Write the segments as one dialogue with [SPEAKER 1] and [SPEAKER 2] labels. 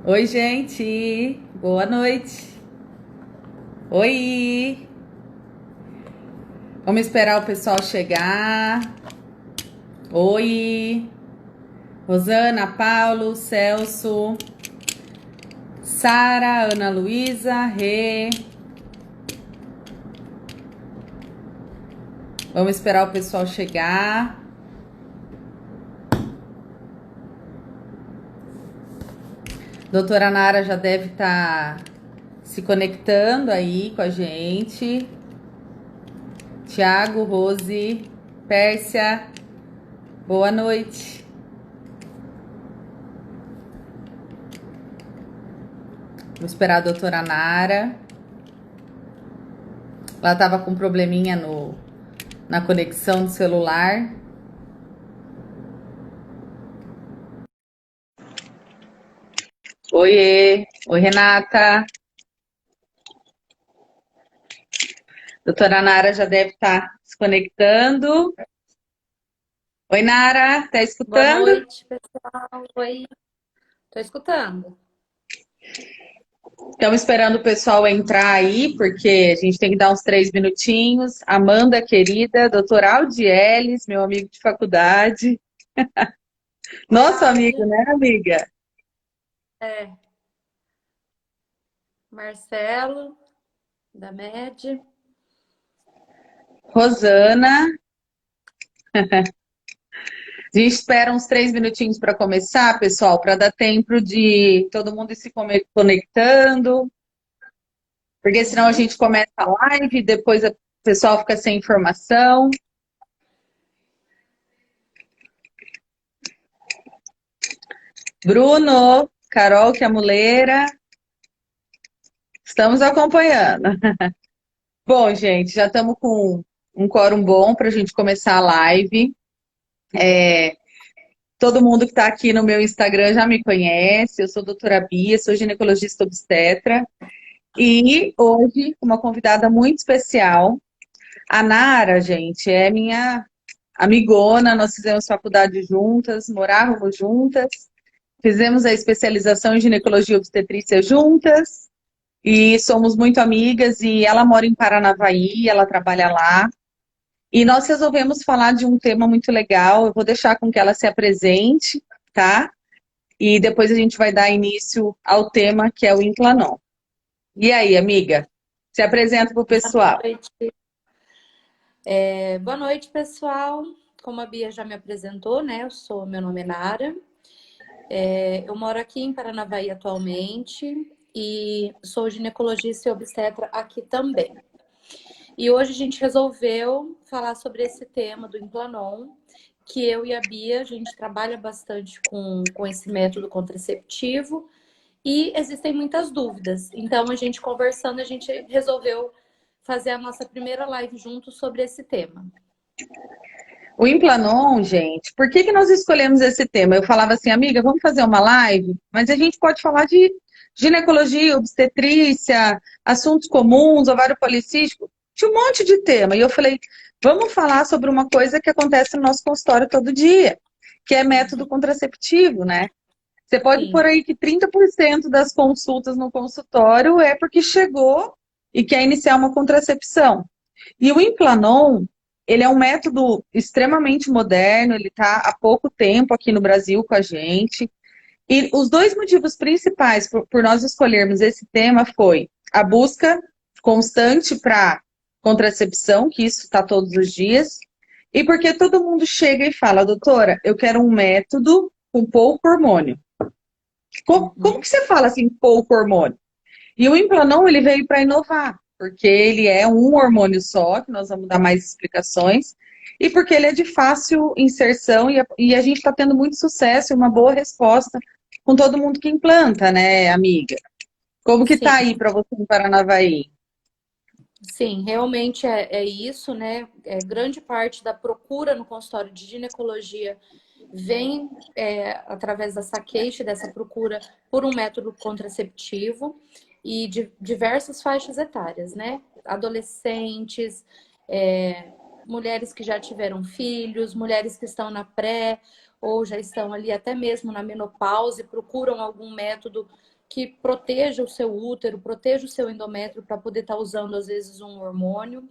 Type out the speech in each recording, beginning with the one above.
[SPEAKER 1] Oi, gente. Boa noite. Oi. Vamos esperar o pessoal chegar. Oi. Rosana, Paulo, Celso, Sara, Ana Luísa, Rê. Vamos esperar o pessoal chegar. Doutora Nara já deve estar se conectando aí com a gente. Tiago, Rose, Pérsia, boa noite. Vamos esperar a doutora Nara. Ela estava com um probleminha na conexão do celular. Oiê, oi Renata. Doutora Nara já deve estar se conectando. Oi, Nara, tá
[SPEAKER 2] Boa
[SPEAKER 1] escutando?
[SPEAKER 2] noite, pessoal. Oi, tô escutando.
[SPEAKER 1] Estamos esperando o pessoal entrar aí, porque a gente tem que dar uns 3 minutinhos. Amanda, querida, doutor Aldieles, meu amigo de faculdade.
[SPEAKER 2] Oi,
[SPEAKER 1] Nosso amigo,
[SPEAKER 2] Aldi.
[SPEAKER 1] né, amiga?
[SPEAKER 2] É, Marcelo, da MED.
[SPEAKER 1] Rosana. A gente espera uns 3 minutinhos para começar, pessoal, para dar tempo de todo mundo ir se conectando, porque senão a
[SPEAKER 2] Uhum.
[SPEAKER 1] gente começa a live, depois o pessoal fica sem informação. Bruno, Carol, que é a muleira, estamos acompanhando. Bom, gente, já estamos com um quórum bom para a gente começar a live. Todo mundo que está aqui no meu Instagram já me conhece, eu sou doutora Bia, sou ginecologista obstetra, e hoje uma convidada muito especial. A Nara, gente, é minha amigona, nós fizemos faculdade juntas, morávamos juntas, fizemos a especialização em ginecologia e obstetrícia juntas, e somos muito amigas, e ela mora em Paranavaí, ela trabalha lá, e nós resolvemos falar de um tema muito legal, eu vou deixar com que ela se apresente, tá? E depois a gente vai dar início ao tema, que é o Implanon. E aí, amiga? Se apresenta para o
[SPEAKER 2] Boa
[SPEAKER 1] pessoal.
[SPEAKER 2] noite. Boa noite, pessoal. Como a Bia já me apresentou, né? Meu nome é Nara. Eu moro aqui em Paranavaí atualmente e sou ginecologista e obstetra aqui também. E hoje a gente resolveu falar sobre esse tema do Implanon, que eu e a Bia, a gente trabalha bastante com esse método contraceptivo e existem muitas dúvidas. Então, a gente conversando, a gente resolveu fazer a nossa primeira live junto sobre esse tema.
[SPEAKER 1] O Implanon, gente, por que nós escolhemos esse tema? Eu falava assim, amiga, vamos fazer uma live, mas a gente pode falar de ginecologia, obstetrícia, assuntos comuns, ovário policístico, tinha um monte de tema. E eu falei, vamos falar sobre uma coisa que acontece no nosso consultório todo dia, que é método contraceptivo, né? Você pode
[SPEAKER 2] Sim,
[SPEAKER 1] pôr aí que 30% das consultas no consultório é porque chegou e quer iniciar uma contracepção. E o Implanon, ele é um método extremamente moderno, ele está há pouco tempo aqui no Brasil com a gente. E os dois motivos principais por nós escolhermos esse tema foi a busca constante para contracepção, que isso está todos os dias, e porque todo mundo chega e fala, doutora, eu quero um método com pouco hormônio. Como
[SPEAKER 2] uhum.
[SPEAKER 1] que você fala assim, pouco hormônio? E o Implanon, ele veio para inovar, porque ele é um hormônio só, que nós vamos dar mais explicações, e porque ele é de fácil inserção e a gente está tendo muito sucesso e uma boa resposta com todo mundo que implanta, né, amiga? Como que
[SPEAKER 2] Sim,
[SPEAKER 1] tá aí para você em Paranavaí?
[SPEAKER 2] sim, realmente é isso, né? Grande parte da procura no consultório de ginecologia vem através dessa queixa, dessa procura por um método contraceptivo e de diversas faixas etárias, né? Adolescentes, mulheres que já tiveram filhos, mulheres que estão na pré, ou já estão ali até mesmo na menopausa e procuram algum método que proteja o seu útero, proteja o seu endométrio para poder estar usando, às vezes, um hormônio,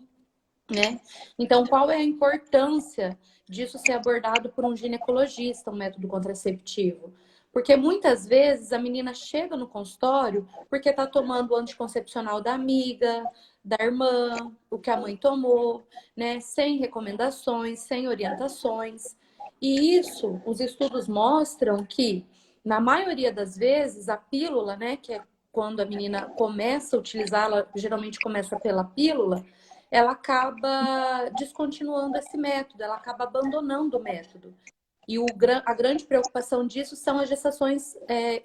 [SPEAKER 2] né? Então, qual é a importância disso ser abordado por um ginecologista, um método contraceptivo? Porque muitas vezes a menina chega no consultório porque está tomando o anticoncepcional da amiga, da irmã, o que a mãe tomou, né? Sem recomendações, sem orientações. E isso, os estudos mostram que, na maioria das vezes, a pílula, né, que é quando a menina começa a utilizá-la, geralmente começa pela pílula, ela acaba descontinuando esse método, ela acaba abandonando o método. E a grande preocupação disso são as gestações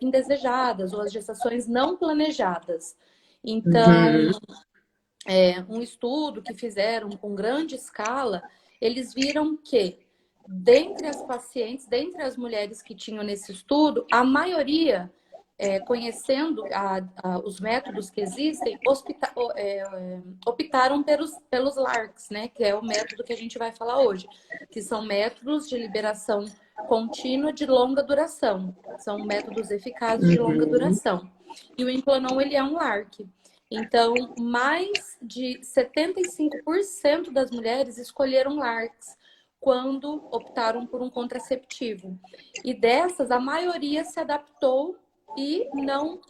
[SPEAKER 2] indesejadas ou as gestações não planejadas. Então,
[SPEAKER 1] Uhum.
[SPEAKER 2] um estudo que fizeram com grande escala, eles viram que, dentre as pacientes, dentre as mulheres que tinham nesse estudo, a maioria, conhecendo os métodos que existem, optaram pelos LARCs, né? Que é o método que a gente vai falar hoje, que são métodos de liberação contínua de longa duração. São métodos eficazes de longa
[SPEAKER 1] Uhum.
[SPEAKER 2] duração. E o Implanon, ele é um LARC. Então, mais de 75% das mulheres escolheram LARCs quando optaram por um contraceptivo. E dessas, a maioria se adaptou e não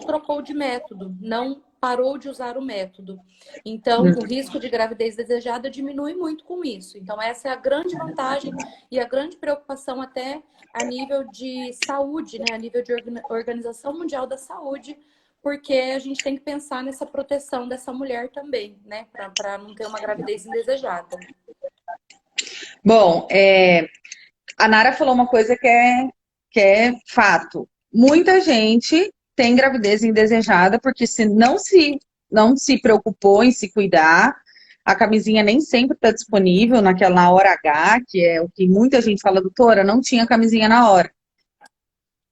[SPEAKER 2] trocou de método, não parou de usar o método. Então, o risco de gravidez desejada diminui muito com isso. Então, essa é a grande vantagem e a grande preocupação até a nível de saúde, né? A nível de Organização Mundial da Saúde, porque a gente tem que pensar nessa proteção dessa mulher também, né? Para não ter uma gravidez indesejada.
[SPEAKER 1] Bom, a Nara falou uma coisa que é fato. Muita gente tem gravidez indesejada porque se não se preocupou em se cuidar, a camisinha nem sempre está disponível na hora H, que é o que muita gente fala, doutora, não tinha camisinha na hora.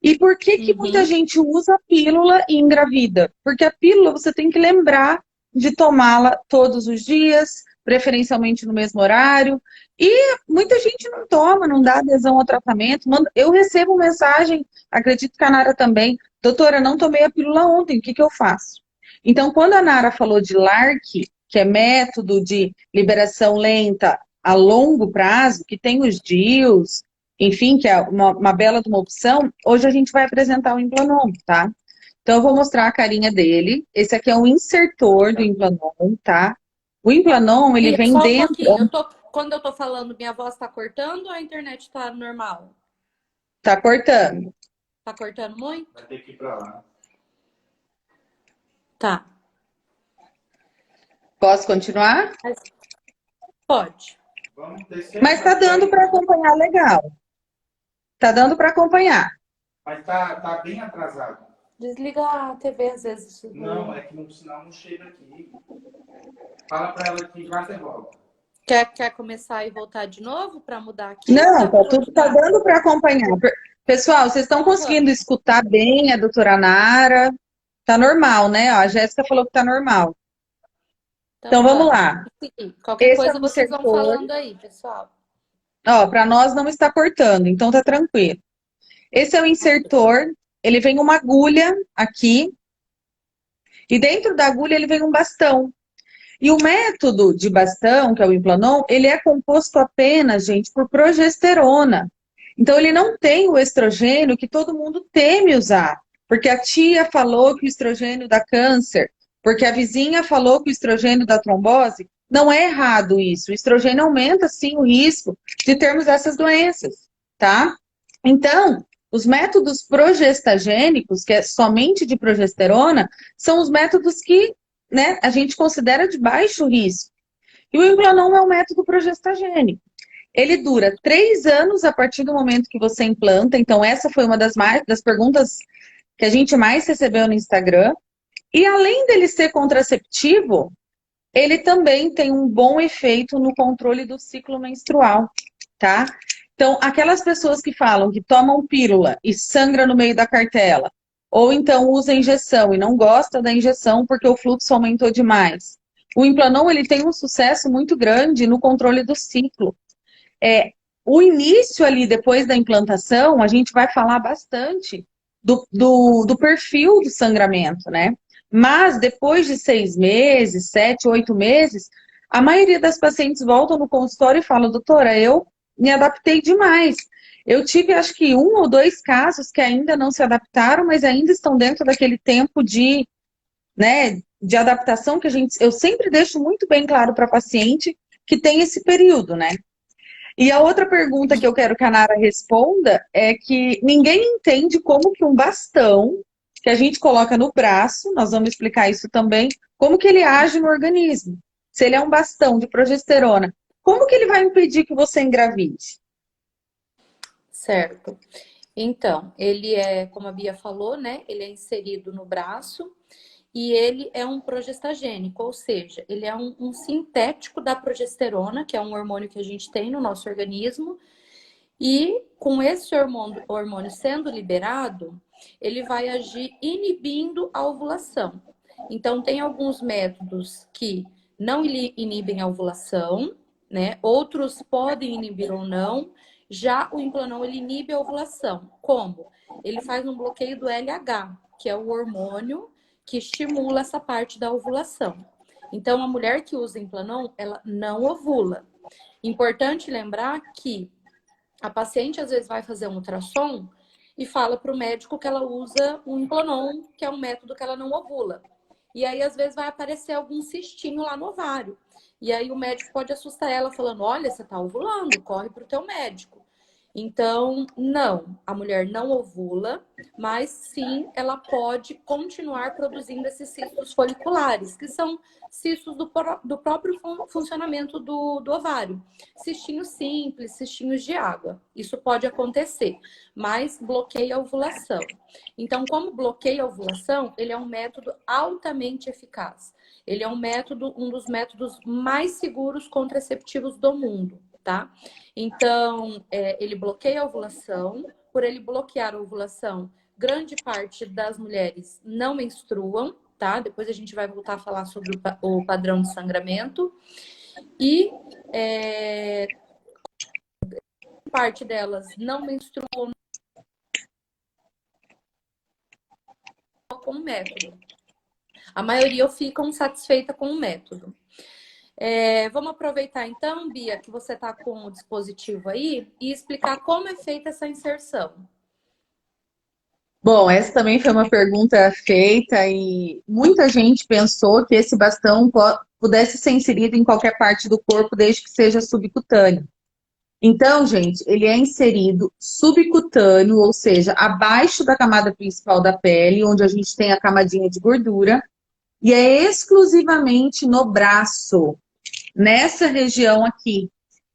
[SPEAKER 1] E por que que muita
[SPEAKER 2] Uhum.
[SPEAKER 1] gente usa a pílula e engravida? Porque a pílula você tem que lembrar de tomá-la todos os dias, preferencialmente no mesmo horário. E muita gente não toma, não dá adesão ao tratamento. Eu recebo mensagem, acredito que a Nara também, doutora, não tomei a pílula ontem, o que que eu faço? Então, quando a Nara falou de LARC, que é método de liberação lenta a longo prazo, que tem os DIUs, enfim, que é uma bela de uma opção, hoje a gente vai apresentar o Implanon, tá? Então, eu vou mostrar a carinha dele. Esse aqui é um insertor do Implanon, tá? O Implanon, ele
[SPEAKER 2] Bia,
[SPEAKER 1] vem
[SPEAKER 2] só um
[SPEAKER 1] dentro...
[SPEAKER 2] pouquinho. Quando eu tô falando, minha voz tá cortando ou a internet tá normal?
[SPEAKER 1] Tá cortando.
[SPEAKER 2] Tá cortando muito?
[SPEAKER 3] Vai ter que ir pra lá.
[SPEAKER 2] Tá.
[SPEAKER 1] Posso continuar?
[SPEAKER 2] Pode.
[SPEAKER 3] Vamos descer.
[SPEAKER 1] Mas tá dando para acompanhar legal. Tá dando para acompanhar.
[SPEAKER 3] Mas tá bem atrasado.
[SPEAKER 2] Desliga a TV às vezes.
[SPEAKER 3] Não, é que no sinal não chega aqui. Fala pra ela que vai e volta.
[SPEAKER 2] Quer começar e voltar de novo para mudar aqui?
[SPEAKER 1] Não,
[SPEAKER 2] Ou
[SPEAKER 1] tá dando para acompanhar. Pessoal, vocês estão conseguindo escutar bem a doutora Nara? Tá normal, né? Ó, a Jéssica falou que tá normal. Então vamos lá.
[SPEAKER 2] Qualquer
[SPEAKER 1] Esse é
[SPEAKER 2] coisa
[SPEAKER 1] o
[SPEAKER 2] vocês vão
[SPEAKER 1] insertor.
[SPEAKER 2] falando aí, pessoal.
[SPEAKER 1] Ó, para nós não está cortando, então tá tranquilo. Esse é o insertor. Ele vem uma agulha aqui. E dentro da agulha ele vem um bastão. E o método de bastão, que é o Implanon, ele é composto apenas, gente, por progesterona. Então ele não tem o estrogênio que todo mundo teme usar. Porque a tia falou que o estrogênio dá câncer. Porque a vizinha falou que o estrogênio dá trombose. Não é errado isso. O estrogênio aumenta, sim, o risco de termos essas doenças, tá? Então, os métodos progestagênicos, que é somente de progesterona, são os métodos que, né, a gente considera de baixo risco. E o Implanon é um método progestagênico. Ele dura 3 anos a partir do momento que você implanta. Então, essa foi uma das perguntas que a gente mais recebeu no Instagram. E além dele ser contraceptivo, ele também tem um bom efeito no controle do ciclo menstrual, tá? Então, aquelas pessoas que falam que tomam pílula e sangra no meio da cartela, ou então usa injeção e não gosta da injeção porque o fluxo aumentou demais. O Implanon, ele tem um sucesso muito grande no controle do ciclo. o início ali, depois da implantação, a gente vai falar bastante do perfil do sangramento, né? Mas depois de 6 meses, 7, 8 meses, a maioria das pacientes voltam no consultório e falam, doutora, eu me adaptei demais. Eu tive, acho que 1 ou 2 casos que ainda não se adaptaram, mas ainda estão dentro daquele tempo de, né, de adaptação que eu sempre deixo muito bem claro para a paciente que tem esse período, né? E a outra pergunta que eu quero que a Nara responda é que ninguém entende como que um bastão que a gente coloca no braço, nós vamos explicar isso também, como que ele age no organismo. Se ele é um bastão de progesterona, como que ele vai impedir que você engravide?
[SPEAKER 2] Certo. Então, ele é, como a Bia falou, né? Ele é inserido no braço e ele é um progestagênico, ou seja, ele é um sintético da progesterona, que é um hormônio que a gente tem no nosso organismo. E com esse hormônio sendo liberado, ele vai agir inibindo a ovulação. Então, tem alguns métodos que não inibem a ovulação, né? Outros podem inibir ou não. Já o Implanon, ele inibe a ovulação. Como? Ele faz um bloqueio do LH, que é o hormônio que estimula essa parte da ovulação. Então, a mulher que usa Implanon, ela não ovula. Importante lembrar que a paciente às vezes vai fazer um ultrassom e fala para o médico que ela usa um Implanon, que é um método que ela não ovula. E aí, às vezes, vai aparecer algum cistinho lá no ovário. E aí o médico pode assustar ela falando, olha, você está ovulando, corre para o teu médico. Então, não, a mulher não ovula, mas sim, ela pode continuar produzindo esses cistos foliculares, que são cistos do próprio funcionamento do ovário. Cistinhos simples, cistinhos de água. Isso pode acontecer, mas bloqueia a ovulação. Então, como bloqueia a ovulação, ele é um método altamente eficaz. Ele é um dos métodos mais seguros contraceptivos do mundo, tá? Então, ele bloqueia a ovulação. Por ele bloquear a ovulação, grande parte das mulheres não menstruam, tá? Depois a gente vai voltar a falar sobre o padrão de sangramento. E parte delas não menstruam com o método. A maioria ficam satisfeita com o método. Vamos aproveitar então, Bia, que você está com o dispositivo aí e explicar como é feita essa inserção.
[SPEAKER 1] Bom, essa também foi uma pergunta feita e muita gente pensou que esse bastão pudesse ser inserido em qualquer parte do corpo, desde que seja subcutâneo. Então, gente, ele é inserido subcutâneo, ou seja, abaixo da camada principal da pele, onde a gente tem a camadinha de gordura, e é exclusivamente no braço, nessa região aqui.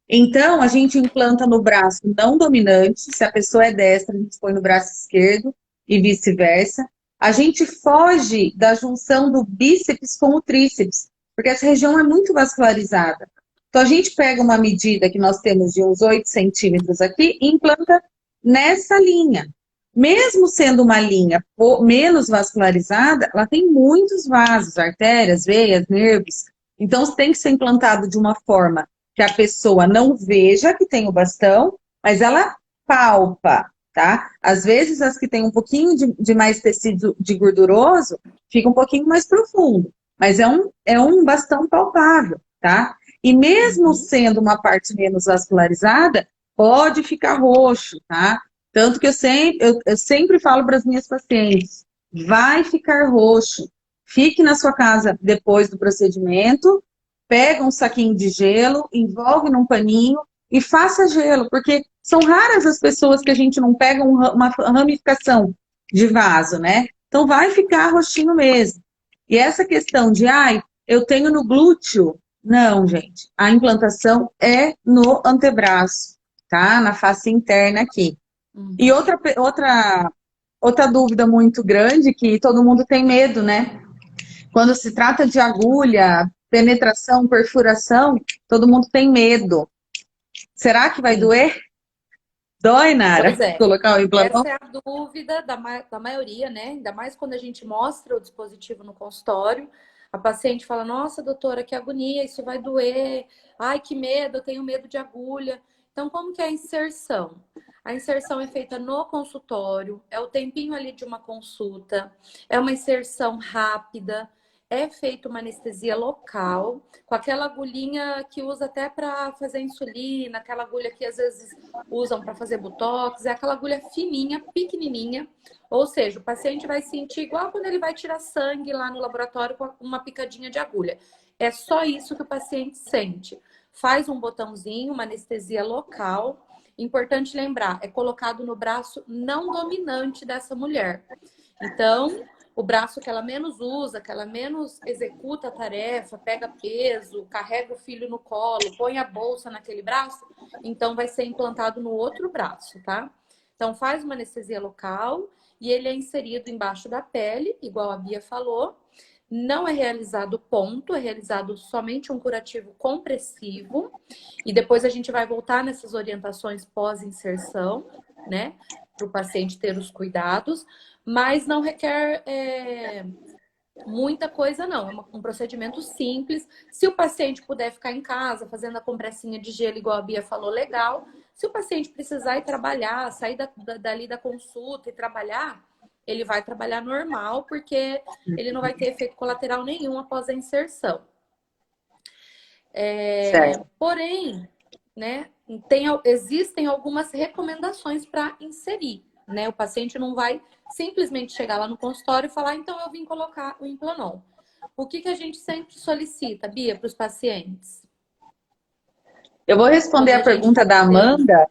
[SPEAKER 1] Então, a gente implanta no braço não dominante, se a pessoa é destra, a gente põe no braço esquerdo e vice-versa. A gente foge da junção do bíceps com o tríceps, porque essa região é muito vascularizada. Então, a gente pega uma medida que nós temos de uns 8 centímetros aqui e implanta nessa linha. Mesmo sendo uma linha menos vascularizada, ela tem muitos vasos, artérias, veias, nervos. Então, tem que ser implantado de uma forma que a pessoa não veja que tem o bastão, mas ela palpa, tá? Às vezes, as que têm um pouquinho de mais tecido de gorduroso, fica um pouquinho mais profundo. Mas é um bastão palpável, tá? E mesmo sendo uma parte menos vascularizada, pode ficar roxo, tá? Tanto que eu sempre falo para as minhas pacientes, vai ficar roxo. Fique na sua casa depois do procedimento, pega um saquinho de gelo, envolve num paninho e faça gelo, porque são raras as pessoas que a gente não pega uma ramificação de vaso, né? Então vai ficar roxinho mesmo. E essa questão de, eu tenho no glúteo, não, gente. A implantação é no antebraço, tá? Na face interna aqui. E outra dúvida muito grande que todo mundo tem medo, né? Quando se trata de agulha, penetração, perfuração, todo mundo tem medo. Será que vai doer? Dói, Nara?
[SPEAKER 2] Pois é.
[SPEAKER 1] Colocar o implantão?
[SPEAKER 2] Essa é a dúvida da maioria, né? Ainda mais quando a gente mostra o dispositivo no consultório. A paciente fala, nossa, doutora, que agonia, isso vai doer. Ai, que medo, eu tenho medo de agulha. Então, como que é a inserção? A inserção é feita no consultório, é o tempinho ali de uma consulta, é uma inserção rápida, é feita uma anestesia local, com aquela agulhinha que usa até para fazer insulina, aquela agulha que às vezes usam para fazer botox, é aquela agulha fininha, pequenininha, ou seja, o paciente vai sentir igual quando ele vai tirar sangue lá no laboratório com uma picadinha de agulha. É só isso que o paciente sente. Faz um botãozinho, uma anestesia local. Importante lembrar, é colocado no braço não dominante dessa mulher. Então, o braço que ela menos usa, que ela menos executa a tarefa, pega peso, carrega o filho no colo, põe a bolsa naquele braço, então vai ser implantado no outro braço, tá? Então, faz uma anestesia local e ele é inserido embaixo da pele, igual a Bia falou. Não é realizado ponto, é realizado somente um curativo compressivo. E depois a gente vai voltar nessas orientações pós-inserção, né? Para o paciente ter os cuidados. Mas não requer muita coisa, não. É um procedimento simples. Se o paciente puder ficar em casa fazendo a compressinha de gelo, igual a Bia falou, legal. Se o paciente precisar ir trabalhar, sair dali da consulta e trabalhar, ele vai trabalhar normal, porque ele não vai ter efeito colateral nenhum após a inserção. Porém, né, existem algumas recomendações para inserir, né? O paciente não vai simplesmente chegar lá no consultório e falar, então eu vim colocar o Implanon. O que a gente sempre solicita, Bia, para os pacientes?
[SPEAKER 1] Eu vou responder a pergunta da Amanda.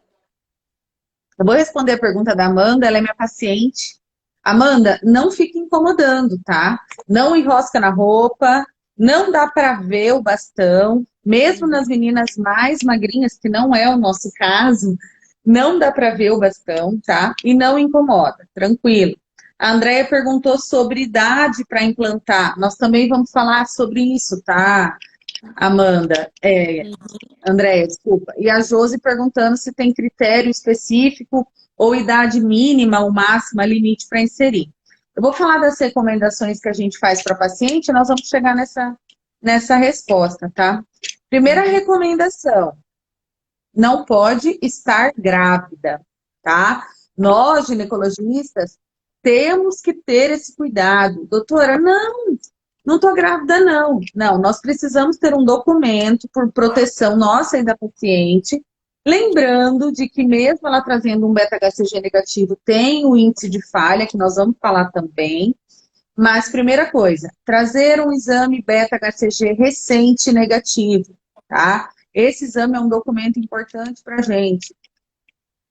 [SPEAKER 1] Ela é minha paciente. Amanda, não fica incomodando, tá? Não enrosca na roupa, não dá para ver o bastão, mesmo nas meninas mais magrinhas, que não é o nosso caso, não dá para ver o bastão, tá? E não incomoda, tranquilo. A Andréia perguntou sobre idade para implantar. Nós também vamos falar sobre isso, tá, Amanda? Andréia, desculpa. E a Josi perguntando se tem critério específico ou idade mínima ou máxima, limite para inserir. Eu vou falar das recomendações que a gente faz para paciente e nós vamos chegar nessa resposta, tá? Primeira recomendação, não pode estar grávida, tá? Nós, ginecologistas, temos que ter esse cuidado. Doutora, não estou grávida, não. Não, nós precisamos ter um documento por proteção nossa e da paciente, lembrando de que mesmo ela trazendo um beta-HCG negativo, tem o índice de falha, que nós vamos falar também. Mas, primeira coisa, trazer um exame beta-HCG recente negativo, tá? Esse exame é um documento importante para a gente.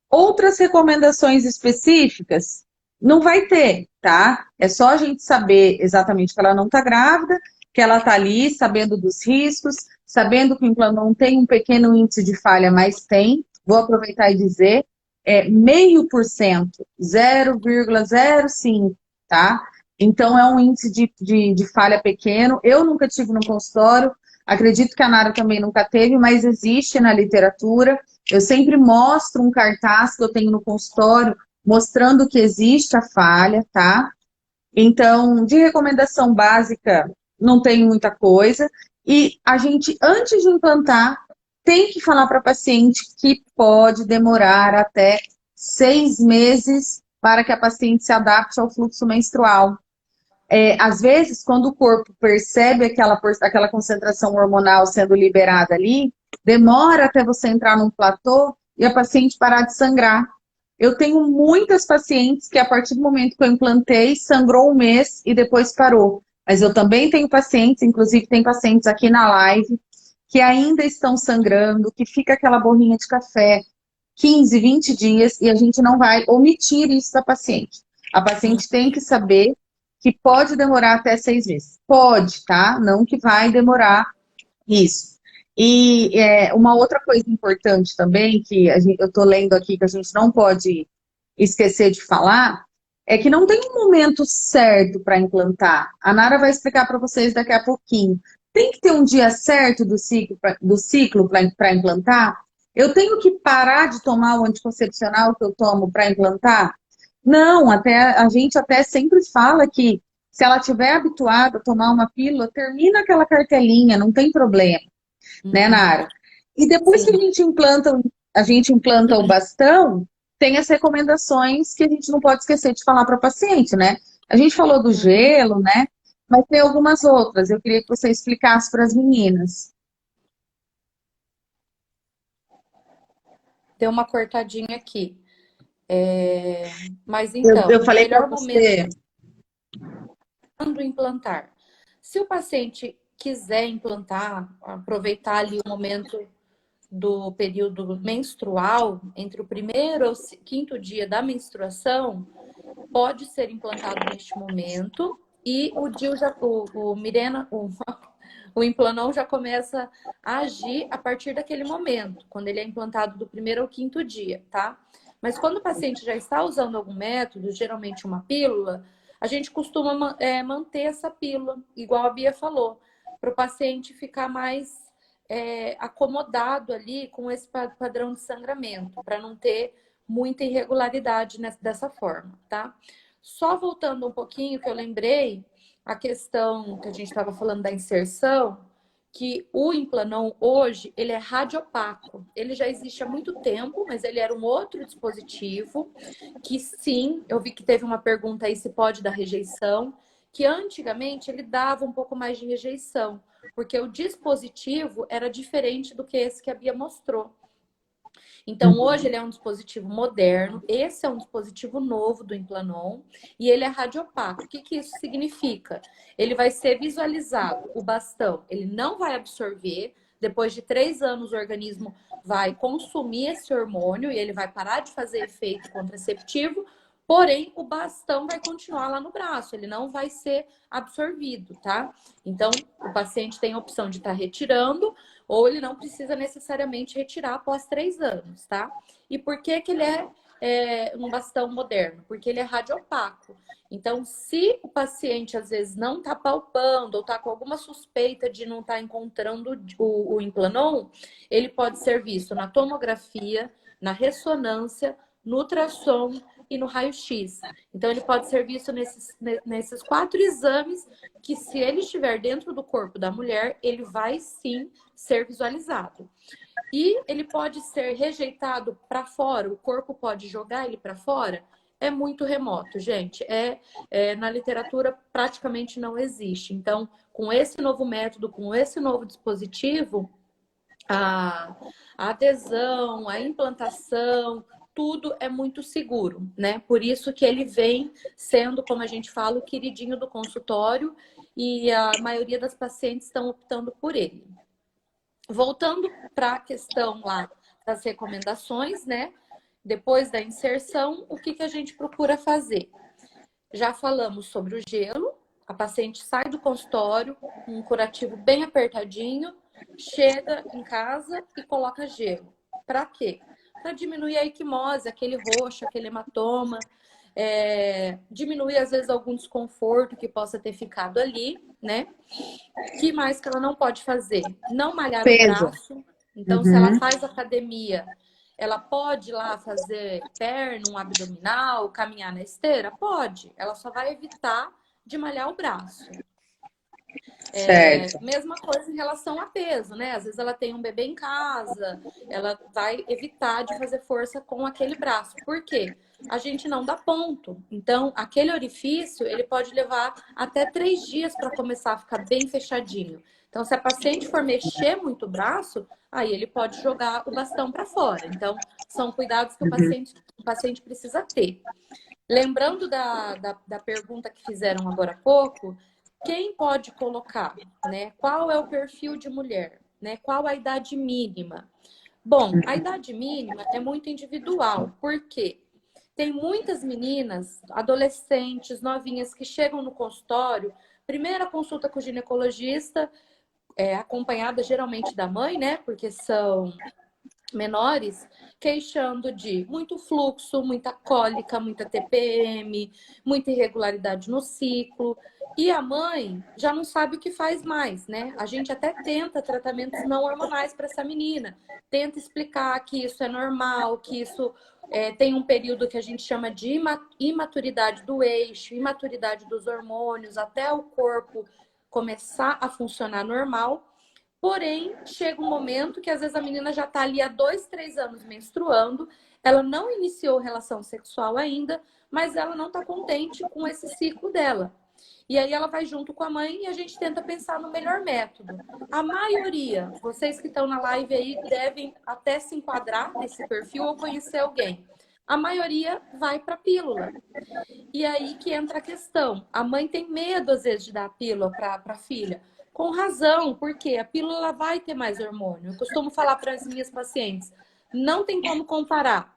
[SPEAKER 1] Outras recomendações específicas, não vai ter, tá? É só a gente saber exatamente que ela não está grávida, que ela está ali, sabendo dos riscos, sabendo que o Implanon tem um pequeno índice de falha, mas tem. Vou aproveitar e dizer, 0,5%, 0,05%, tá? Então, é um índice de falha pequeno. Eu nunca tive no consultório, acredito que a Nara também nunca teve, mas existe na literatura. Eu sempre mostro um cartaz que eu tenho no consultório, mostrando que existe a falha, tá? Então, de recomendação básica, não tem muita coisa. E a gente, antes de implantar, tem que falar para a paciente que pode demorar até 6 meses para que a paciente se adapte ao fluxo menstrual. Às vezes, quando o corpo percebe aquela concentração hormonal sendo liberada ali, demora até você entrar num platô e a paciente parar de sangrar. Eu tenho muitas pacientes que, a partir do momento que eu implantei, sangrou um mês e depois parou. Mas eu também tenho pacientes, inclusive tem pacientes aqui na live, que ainda estão sangrando, que fica aquela borrinha de café 15, 20 dias, e a gente não vai omitir isso da paciente. A paciente tem que saber que pode demorar até 6 meses. Pode, tá? Não que vai demorar isso. E uma outra coisa importante também, que eu estou lendo aqui, que a gente não pode esquecer de falar, é que não tem um momento certo para implantar. A Nara vai explicar para vocês daqui a pouquinho. Tem que ter um dia certo do ciclo para implantar? Eu tenho que parar de tomar o anticoncepcional que eu tomo para implantar? Não, a gente até sempre fala que se ela estiver habituada a tomar uma pílula, termina aquela cartelinha, não tem problema, né, Nara? E depois que a gente implanta a gente implanta o bastão, tem as recomendações que a gente não pode esquecer de falar para o paciente, né? A gente falou do
[SPEAKER 2] Uhum.
[SPEAKER 1] gelo, né? Mas tem algumas outras. Eu queria que você explicasse para as meninas.
[SPEAKER 2] Deu uma cortadinha aqui. Mas
[SPEAKER 1] Eu
[SPEAKER 2] então, o
[SPEAKER 1] falei para
[SPEAKER 2] melhor momento
[SPEAKER 1] você.
[SPEAKER 2] quando implantar. Se o paciente quiser implantar, aproveitar ali o momento do período menstrual, entre o primeiro ou quinto dia da menstruação, pode ser implantado neste momento e o DIU já, o Mirena, o Implanon já começa a agir a partir daquele momento, quando ele é implantado do primeiro ao quinto dia, tá? Mas quando o paciente já está usando algum método, geralmente uma pílula, a gente costuma manter essa pílula, igual a Bia falou, para o paciente ficar mais acomodado ali com esse padrão de sangramento, para não ter muita irregularidade dessa forma, tá? Só voltando um pouquinho, que eu lembrei, a questão que a gente estava falando da inserção, que o Implanon hoje, ele é radiopaco. Ele já existe há muito tempo, mas ele era um outro dispositivo, que sim, eu vi que teve uma pergunta aí se pode dar rejeição, que antigamente ele dava um pouco mais de rejeição, porque o dispositivo era diferente do que esse que a Bia mostrou. Então, hoje ele é um dispositivo moderno, esse é um dispositivo novo do Implanon e ele é radiopaco. O que que isso significa? Ele vai ser visualizado, o bastão, ele não vai absorver, depois de 3 anos o organismo vai consumir esse hormônio e ele vai parar de fazer efeito contraceptivo, porém o bastão vai continuar lá no braço, ele não vai ser absorvido, tá? Então, o paciente tem a opção de estar retirando ou ele não precisa necessariamente retirar após 3 anos, tá? E por que que ele é um bastão moderno? Porque ele é radiopaco. Então, se o paciente às vezes não está palpando ou está com alguma suspeita de não estar encontrando o Implanon, ele pode ser visto na tomografia, na ressonância, no ultrassom e no raio-x. Então, ele pode ser visto nesses 4 exames que, se ele estiver dentro do corpo da mulher, ele vai sim ser visualizado. E ele pode ser rejeitado para fora, o corpo pode jogar ele para fora. É muito remoto, gente. Na literatura praticamente não existe. Então, com esse novo método, com esse novo dispositivo, a adesão, a implantação, tudo é muito seguro, né? Por isso que ele vem sendo, como a gente fala, o queridinho do consultório e a maioria das pacientes estão optando por ele. Voltando para a questão lá das recomendações, né? Depois da inserção, o que a gente procura fazer? Já falamos sobre o gelo, a paciente sai do consultório, um curativo bem apertadinho, chega em casa e coloca gelo. Para quê? Para diminuir a equimose, aquele roxo, aquele hematoma, diminuir às vezes algum desconforto que possa ter ficado ali, né? Que mais que ela não pode fazer? Não malhar o
[SPEAKER 1] Peso.
[SPEAKER 2] braço. Então, se ela
[SPEAKER 1] Uhum.
[SPEAKER 2] faz academia, ela pode ir lá fazer perna, um abdominal, caminhar na esteira? Pode. Ela só vai evitar de malhar o braço.
[SPEAKER 1] Certo.
[SPEAKER 2] Mesma coisa em relação a peso, né? Às vezes ela tem um bebê em casa, ela vai evitar de fazer força com aquele braço. Por quê? A gente não dá ponto. Então, aquele orifício, ele pode levar até 3 dias para começar a ficar bem fechadinho. Então, se a paciente for mexer muito o braço, aí ele pode jogar o bastão para fora. Então, são cuidados que o paciente precisa ter. Lembrando da pergunta que fizeram agora há pouco, quem pode colocar, né? Qual é o perfil de mulher, né? Qual a idade mínima? Bom, a idade mínima é muito individual, porque tem muitas meninas, adolescentes, novinhas que chegam no consultório, primeira consulta com o ginecologista, acompanhada geralmente da mãe, né? Porque são menores, queixando de muito fluxo, muita cólica, muita TPM, muita irregularidade no ciclo. E a mãe já não sabe o que faz mais, né? A gente até tenta tratamentos não hormonais para essa menina, tenta explicar que isso é normal, que isso tem um período que a gente chama de imaturidade do eixo, imaturidade dos hormônios, até o corpo começar a funcionar normal. Porém, chega um momento que às vezes a menina já está ali há 2, 3 anos menstruando, ela não iniciou relação sexual ainda, mas ela não está contente com esse ciclo dela. E aí ela vai junto com a mãe e a gente tenta pensar no melhor método. A maioria, vocês que estão na live aí, devem até se enquadrar nesse perfil ou conhecer alguém. A maioria vai para a pílula. E aí que entra a questão. A mãe tem medo, às vezes, de dar a pílula para a filha. Com razão, porque a pílula vai ter mais hormônio. Eu costumo falar para as minhas pacientes, não tem como comparar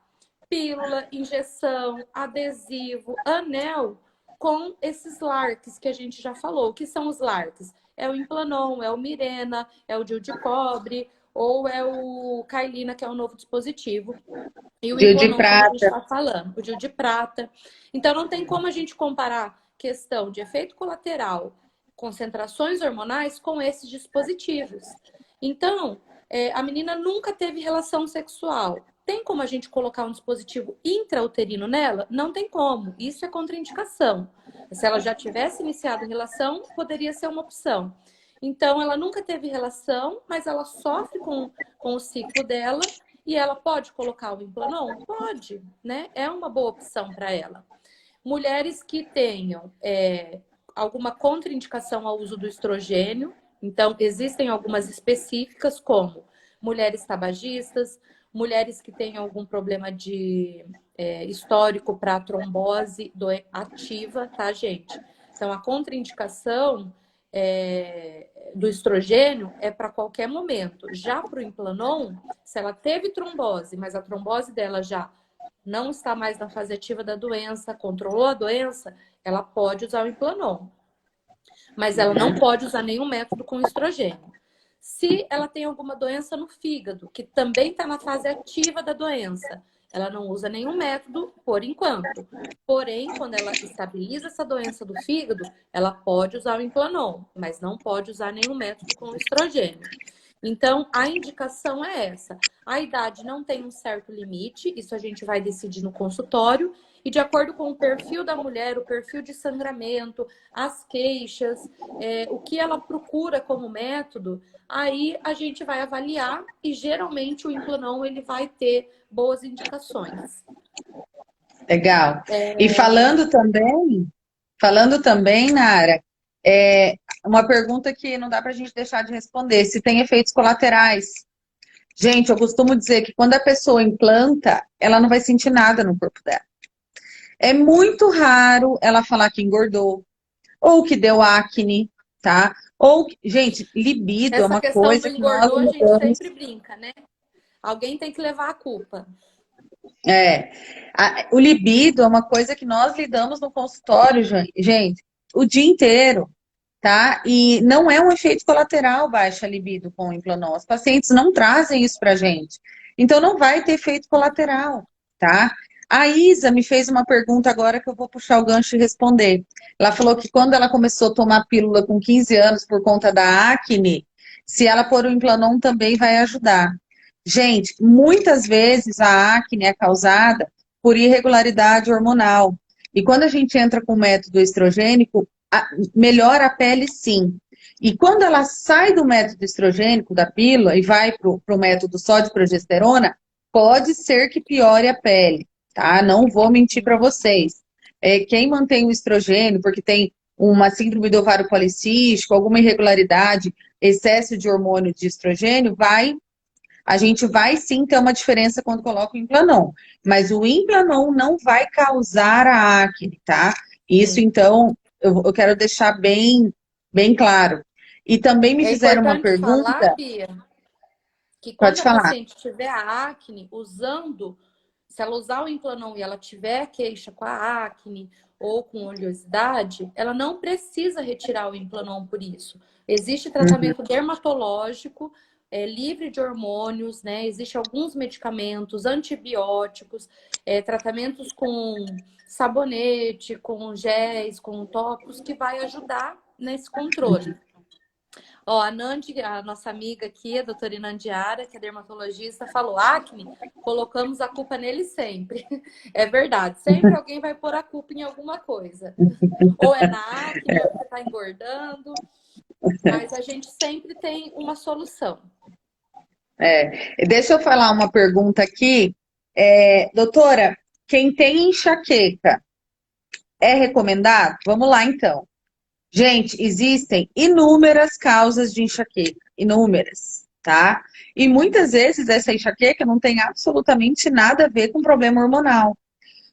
[SPEAKER 2] pílula, injeção, adesivo, anel com esses LARCs que a gente já falou. O que são os LARCs? É o Implanon, é o Mirena, é o DIU de cobre ou é o Cailina, que é o novo dispositivo. E o
[SPEAKER 1] DIU de
[SPEAKER 2] Implanon, como a gente
[SPEAKER 1] prata.
[SPEAKER 2] está falando, o DIU de prata. Então, não tem como a gente comparar questão de efeito colateral, concentrações hormonais com esses dispositivos. Então, a menina nunca teve relação sexual. Tem como a gente colocar um dispositivo intrauterino nela? Não tem como. Isso é contraindicação. Se ela já tivesse iniciado relação, poderia ser uma opção. Então, ela nunca teve relação, mas ela sofre com o ciclo dela e ela pode colocar o Implanon? Pode, né? É uma boa opção para ela. Mulheres que tenham alguma contraindicação ao uso do estrogênio, então existem algumas específicas, como mulheres tabagistas, mulheres que têm algum problema de histórico para trombose ativa, tá, gente? Então, a contraindicação do estrogênio é para qualquer momento. Já para o Implanon, se ela teve trombose, mas a trombose dela já não está mais na fase ativa da doença, controlou a doença, ela pode usar o Implanon. Mas ela não pode usar nenhum método com estrogênio. Se ela tem alguma doença no fígado, que também está na fase ativa da doença, ela não usa nenhum método por enquanto. Porém, quando ela estabiliza essa doença do fígado, ela pode usar o Implanon, mas não pode usar nenhum método com estrogênio. Então, a indicação é essa. A idade não tem um certo limite, isso a gente vai decidir no consultório, e de acordo com o perfil da mulher, o perfil de sangramento, as queixas, o que ela procura como método, aí a gente vai avaliar e geralmente o Implanon ele vai ter boas indicações.
[SPEAKER 1] Legal. E falando também, Nara, uma pergunta que não dá para a gente deixar de responder, se tem efeitos colaterais. Gente, eu costumo dizer que quando a pessoa implanta, ela não vai sentir nada no corpo dela. É muito raro ela falar que engordou, ou que deu acne, tá? Ou, gente, libido é
[SPEAKER 2] Essa
[SPEAKER 1] uma
[SPEAKER 2] questão do
[SPEAKER 1] coisa que nós
[SPEAKER 2] engordou, a gente
[SPEAKER 1] lidamos.
[SPEAKER 2] sempre brinca, né? Alguém tem que levar a culpa.
[SPEAKER 1] O libido é uma coisa que nós lidamos no consultório, gente, o dia inteiro, tá? E não é um efeito colateral baixa libido com o Implanon. Os pacientes não trazem isso pra gente. Então não vai ter efeito colateral, tá? A Isa me fez uma pergunta agora que eu vou puxar o gancho e responder. Ela falou que quando ela começou a tomar pílula com 15 anos por conta da acne, se ela pôr o Implanon também vai ajudar. Gente, muitas vezes a acne é causada por irregularidade hormonal. E quando a gente entra com o método estrogênico, melhora a pele sim. E quando ela sai do método estrogênico, da pílula, e vai para o método só de progesterona, pode ser que piore a pele, tá? Não vou mentir para vocês. Quem mantém o estrogênio, porque tem uma síndrome do ovário policístico, alguma irregularidade, excesso de hormônio de estrogênio, a gente vai sim ter uma diferença quando coloca o Implanon. Mas o Implanon não vai causar a acne, tá? Isso, então, eu quero deixar bem, bem claro. E também me fizeram uma
[SPEAKER 2] importante
[SPEAKER 1] pergunta.
[SPEAKER 2] falar, Bia, que quando
[SPEAKER 1] Pode
[SPEAKER 2] a
[SPEAKER 1] falar.
[SPEAKER 2] paciente tiver a acne, se ela usar o Implanon e ela tiver queixa com a acne ou com oleosidade, ela não precisa retirar o Implanon por isso. Existe tratamento dermatológico, livre de hormônios, né? Existem alguns medicamentos, antibióticos, tratamentos com sabonete, com géis, com tópicos, que vai ajudar nesse controle. Ó, a Nandi, a nossa amiga aqui, a doutora Inandiara, que é dermatologista, falou: acne, colocamos a culpa nele sempre. É verdade, sempre alguém vai pôr a culpa em alguma coisa. Ou é na acne, ou você tá engordando. mas a gente sempre tem uma solução.
[SPEAKER 1] Deixa eu falar uma pergunta aqui. Doutora, quem tem enxaqueca, é recomendado? Vamos lá, então. Gente, existem inúmeras causas de enxaqueca, inúmeras, tá? E muitas vezes essa enxaqueca não tem absolutamente nada a ver com problema hormonal.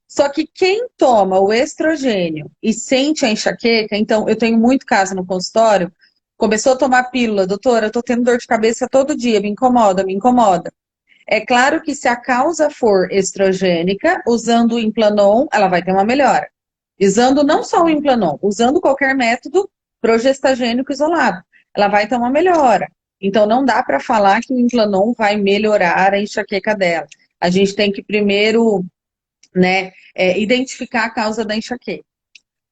[SPEAKER 1] Só que quem toma o estrogênio e sente a enxaqueca, então eu tenho muito caso no consultório, começou a tomar pílula, doutora, eu tô tendo dor de cabeça todo dia, me incomoda, me incomoda. É claro que se a causa for estrogênica, usando o Implanon, ela vai ter uma melhora. Usando não só o Implanon, usando qualquer método progestagênico isolado, ela vai ter uma melhora. Então não dá para falar que o Implanon vai melhorar a enxaqueca dela. A gente tem que primeiro, né, identificar a causa da enxaqueca.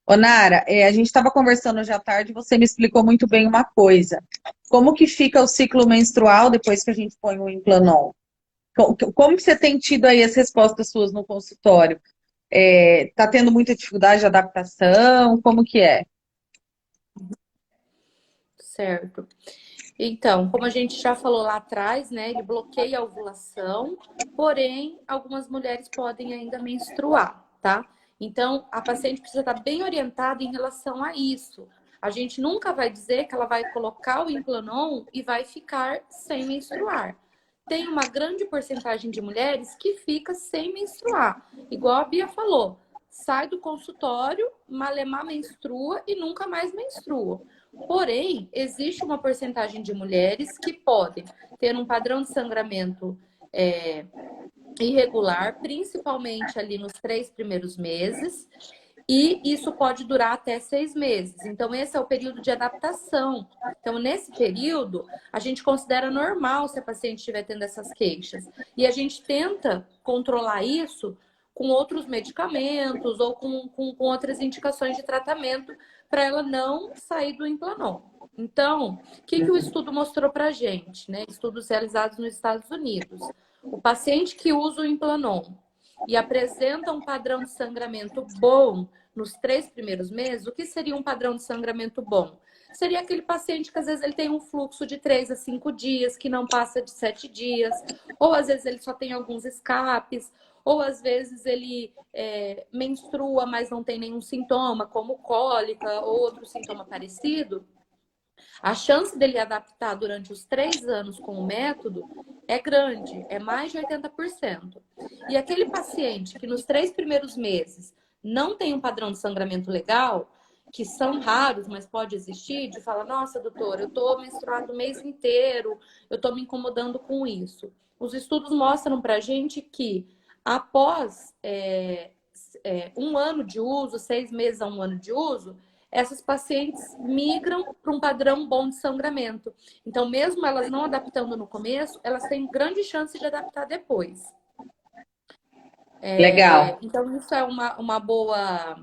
[SPEAKER 1] Ô, Nara, a gente estava conversando hoje à tarde, você me explicou muito bem uma coisa. Como que fica o ciclo menstrual depois que a gente põe o Implanon? Como que você tem tido aí as respostas suas no consultório? Tá tendo muita dificuldade de adaptação? Como que é?
[SPEAKER 2] Certo. Então, como a gente já falou lá atrás, né, ele bloqueia a ovulação, porém, algumas mulheres podem ainda menstruar, tá? Então, a paciente precisa estar bem orientada em relação a isso. A gente nunca vai dizer que ela vai colocar o Implanon e vai ficar sem menstruar. Tem uma grande porcentagem de mulheres que fica sem menstruar, igual a Bia falou. Sai do consultório, malemar menstrua e nunca mais menstrua. Porém, existe uma porcentagem de mulheres que podem ter um padrão de sangramento irregular, principalmente ali nos 3 primeiros meses, e isso pode durar até 6 meses. Então, esse é o período de adaptação. Então, nesse período, a gente considera normal se a paciente estiver tendo essas queixas. E a gente tenta controlar isso com outros medicamentos ou com outras indicações de tratamento para ela não sair do Implanon. Então, o que o estudo mostrou para a gente, né? Estudos realizados nos Estados Unidos. O paciente que usa o Implanon e apresenta um padrão de sangramento bom nos 3 primeiros meses, o que seria um padrão de sangramento bom? Seria aquele paciente que às vezes ele tem um fluxo de 3 a 5 dias, que não passa de 7 dias, ou às vezes ele só tem alguns escapes, ou às vezes ele menstrua, mas não tem nenhum sintoma, como cólica ou outro sintoma parecido. A chance dele adaptar durante os 3 anos com o método é grande, é mais de 80%. E aquele paciente que nos 3 primeiros meses não tem um padrão de sangramento legal, que são raros, mas pode existir, de falar, nossa, doutora, eu tô menstruado o mês inteiro, eu tô me incomodando com isso. Os estudos mostram pra gente que após 1 ano de uso, 6 meses a 1 ano de uso, essas pacientes migram para um padrão bom de sangramento. Então, mesmo elas não adaptando no começo, elas têm grande chance de adaptar depois.
[SPEAKER 1] Legal.
[SPEAKER 2] Então, isso é uma boa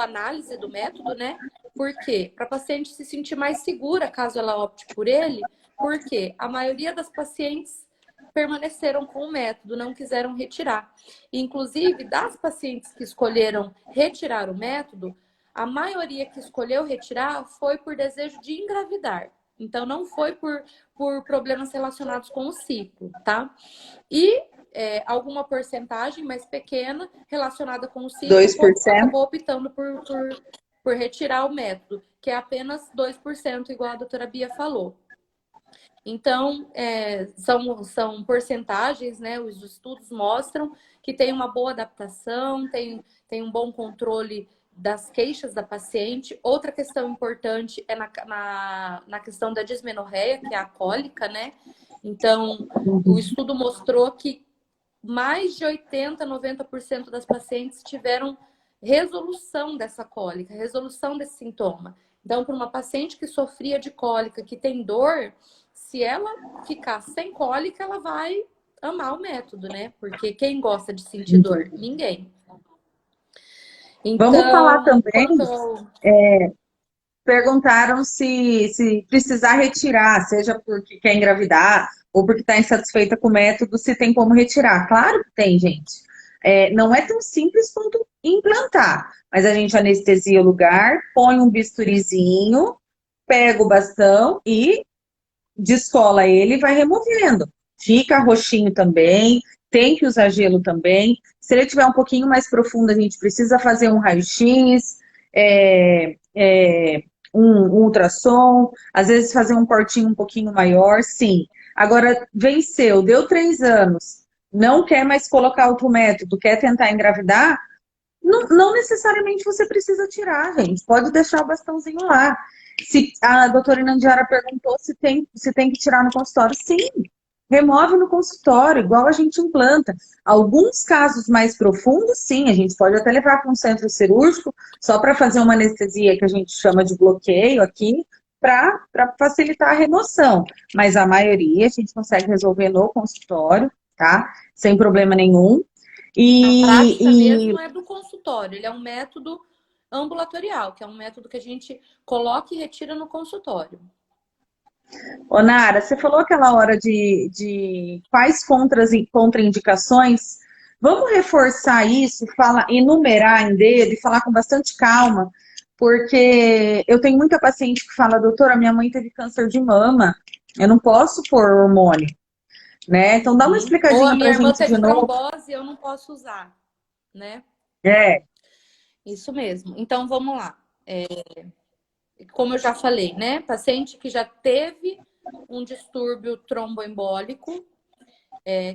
[SPEAKER 2] análise do método, né? Por quê? Para a paciente se sentir mais segura caso ela opte por ele, porque a maioria das pacientes permaneceram com o método, não quiseram retirar. Inclusive, das pacientes que escolheram retirar o método, a maioria que escolheu retirar foi por desejo de engravidar. Então, não foi por problemas relacionados com o ciclo, tá? E alguma porcentagem mais pequena relacionada com o ciclo
[SPEAKER 1] 2%?
[SPEAKER 2] acabou optando por retirar o método, que é apenas 2%, igual a doutora Bia falou. Então, são porcentagens, né? Os estudos mostram que tem uma boa adaptação, tem um bom controle das queixas da paciente. Outra questão importante é na questão da dismenorreia, que é a cólica, né? Então, o estudo mostrou que mais de 80%, 90% das pacientes tiveram resolução dessa cólica, resolução desse sintoma. Então, para uma paciente que sofria de cólica, que tem dor, se ela ficar sem cólica, ela vai amar o método, né? Porque quem gosta de sentir dor? Ninguém. Então,
[SPEAKER 1] vamos falar também, perguntaram se precisar retirar, seja porque quer engravidar ou porque está insatisfeita com o método, se tem como retirar. Claro que tem, gente. Não é tão simples quanto implantar, mas a gente anestesia o lugar, põe um bisturizinho, pega o bastão e descola ele e vai removendo. Fica roxinho também, tem que usar gelo também. Se ele tiver um pouquinho mais profundo, a gente precisa fazer um raio-x, um ultrassom, às vezes fazer um cortinho um pouquinho maior, sim. Agora, venceu, deu 3 anos, não quer mais colocar outro método, quer tentar engravidar, não necessariamente você precisa tirar, gente. Pode deixar o bastãozinho lá. Se a doutora Inandiara perguntou se tem que tirar no consultório, sim. Remove no consultório, igual a gente implanta. Alguns casos mais profundos, sim, a gente pode até levar para um centro cirúrgico, só para fazer uma anestesia que a gente chama de bloqueio aqui, para facilitar a remoção. Mas a maioria a gente consegue resolver no consultório, tá? Sem problema nenhum.
[SPEAKER 2] A prática mesmo é do consultório, ele é um método ambulatorial, que é um método que a gente coloca e retira no consultório.
[SPEAKER 1] Ô, Nara, você falou aquela hora de quais contraindicações. Vamos reforçar isso, enumerar em dedo e falar com bastante calma, porque eu tenho muita paciente que fala, doutora, minha mãe teve câncer de mama, eu não posso pôr hormônio, né? Então dá uma
[SPEAKER 2] Ou a
[SPEAKER 1] explicadinha
[SPEAKER 2] minha
[SPEAKER 1] pra
[SPEAKER 2] irmã
[SPEAKER 1] gente de
[SPEAKER 2] teve
[SPEAKER 1] novo.
[SPEAKER 2] trombose, eu não posso usar, né?
[SPEAKER 1] É,
[SPEAKER 2] Isso mesmo. Então vamos lá. Como eu já falei, né? Paciente que já teve um distúrbio tromboembólico,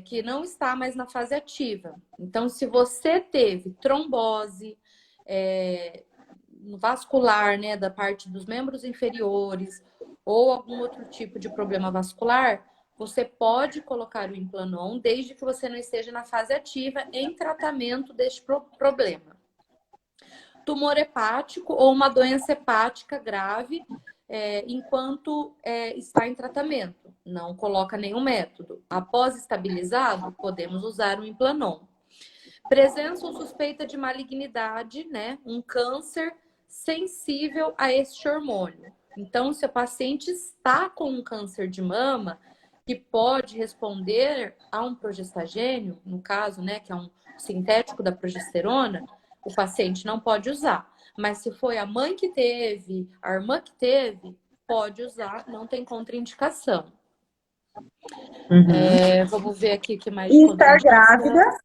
[SPEAKER 2] que não está mais na fase ativa. Então, se você teve trombose vascular, né, da parte dos membros inferiores, ou algum outro tipo de problema vascular, você pode colocar o Implanon desde que você não esteja na fase ativa em tratamento deste problema. Tumor hepático ou uma doença hepática grave enquanto está em tratamento. Não coloca nenhum método. Após estabilizado, podemos usar o Implanon. Presença ou suspeita de malignidade, né? Um câncer sensível a este hormônio. Então, se o paciente está com um câncer de mama, que pode responder a um progestagênio, no caso, né, que é um sintético da progesterona, o paciente não pode usar. Mas se foi a mãe que teve, a irmã que teve, pode usar, não tem contraindicação. Vamos ver aqui o que mais de
[SPEAKER 1] e estar grávida.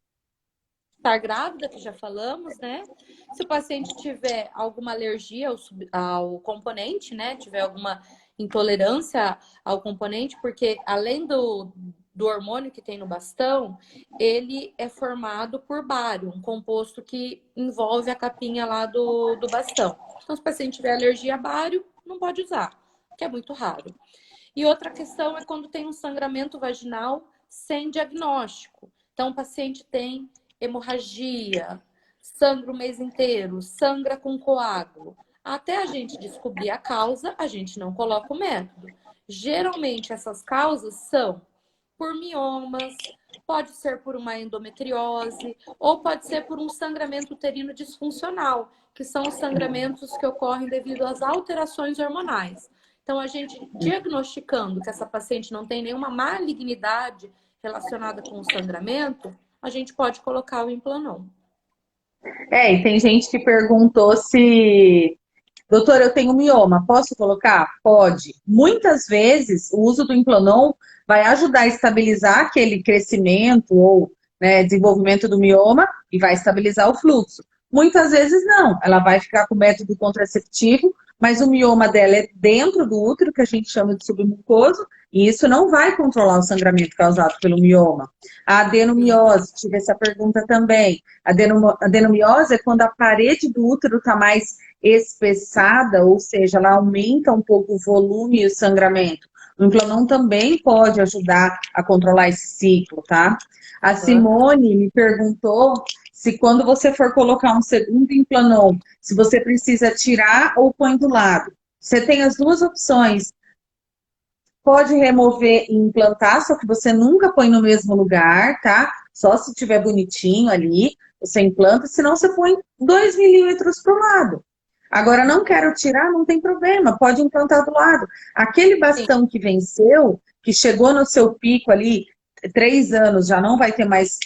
[SPEAKER 2] Estar grávida, que já falamos, né? Se o paciente tiver alguma alergia ao componente, né? Tiver alguma intolerância ao componente, porque além do hormônio que tem no bastão, ele é formado por bário, um composto que envolve a capinha lá do bastão. Então, se o paciente tiver alergia a bário, não pode usar, que é muito raro. E outra questão é quando tem um sangramento vaginal sem diagnóstico. Então, o paciente tem hemorragia, sangra o mês inteiro, sangra com coágulo. Até a gente descobrir a causa, a gente não coloca o método. Geralmente, essas causas são por miomas, pode ser por uma endometriose, ou pode ser por um sangramento uterino disfuncional, que são os sangramentos que ocorrem devido às alterações hormonais. Então, a gente diagnosticando que essa paciente não tem nenhuma malignidade relacionada com o sangramento, a gente pode colocar o Implanon.
[SPEAKER 1] E tem gente que perguntou se, doutor, eu tenho mioma, posso colocar? Pode. Muitas vezes, o uso do Implanon vai ajudar a estabilizar aquele crescimento ou desenvolvimento do mioma e vai estabilizar o fluxo. Muitas vezes não, ela vai ficar com método contraceptivo, mas o mioma dela é dentro do útero, que a gente chama de submucoso, e isso não vai controlar o sangramento causado pelo mioma. A adenomiose, tive essa pergunta também. A adenomiose é quando a parede do útero está mais espessada, ou seja, ela aumenta um pouco o volume e o sangramento. O Implanon também pode ajudar a controlar esse ciclo, tá? A Simone me perguntou se quando você for colocar um segundo Implanon, se você precisa tirar ou põe do lado. Você tem as duas opções. Pode remover e implantar, só que você nunca põe no mesmo lugar, tá? Só se tiver bonitinho ali, você implanta, senão você põe 2 milímetros pro lado. Agora, não quero tirar, não tem problema, pode implantar do lado. Aquele bastão que venceu, que chegou no seu pico ali, 3 anos, já não vai ter mais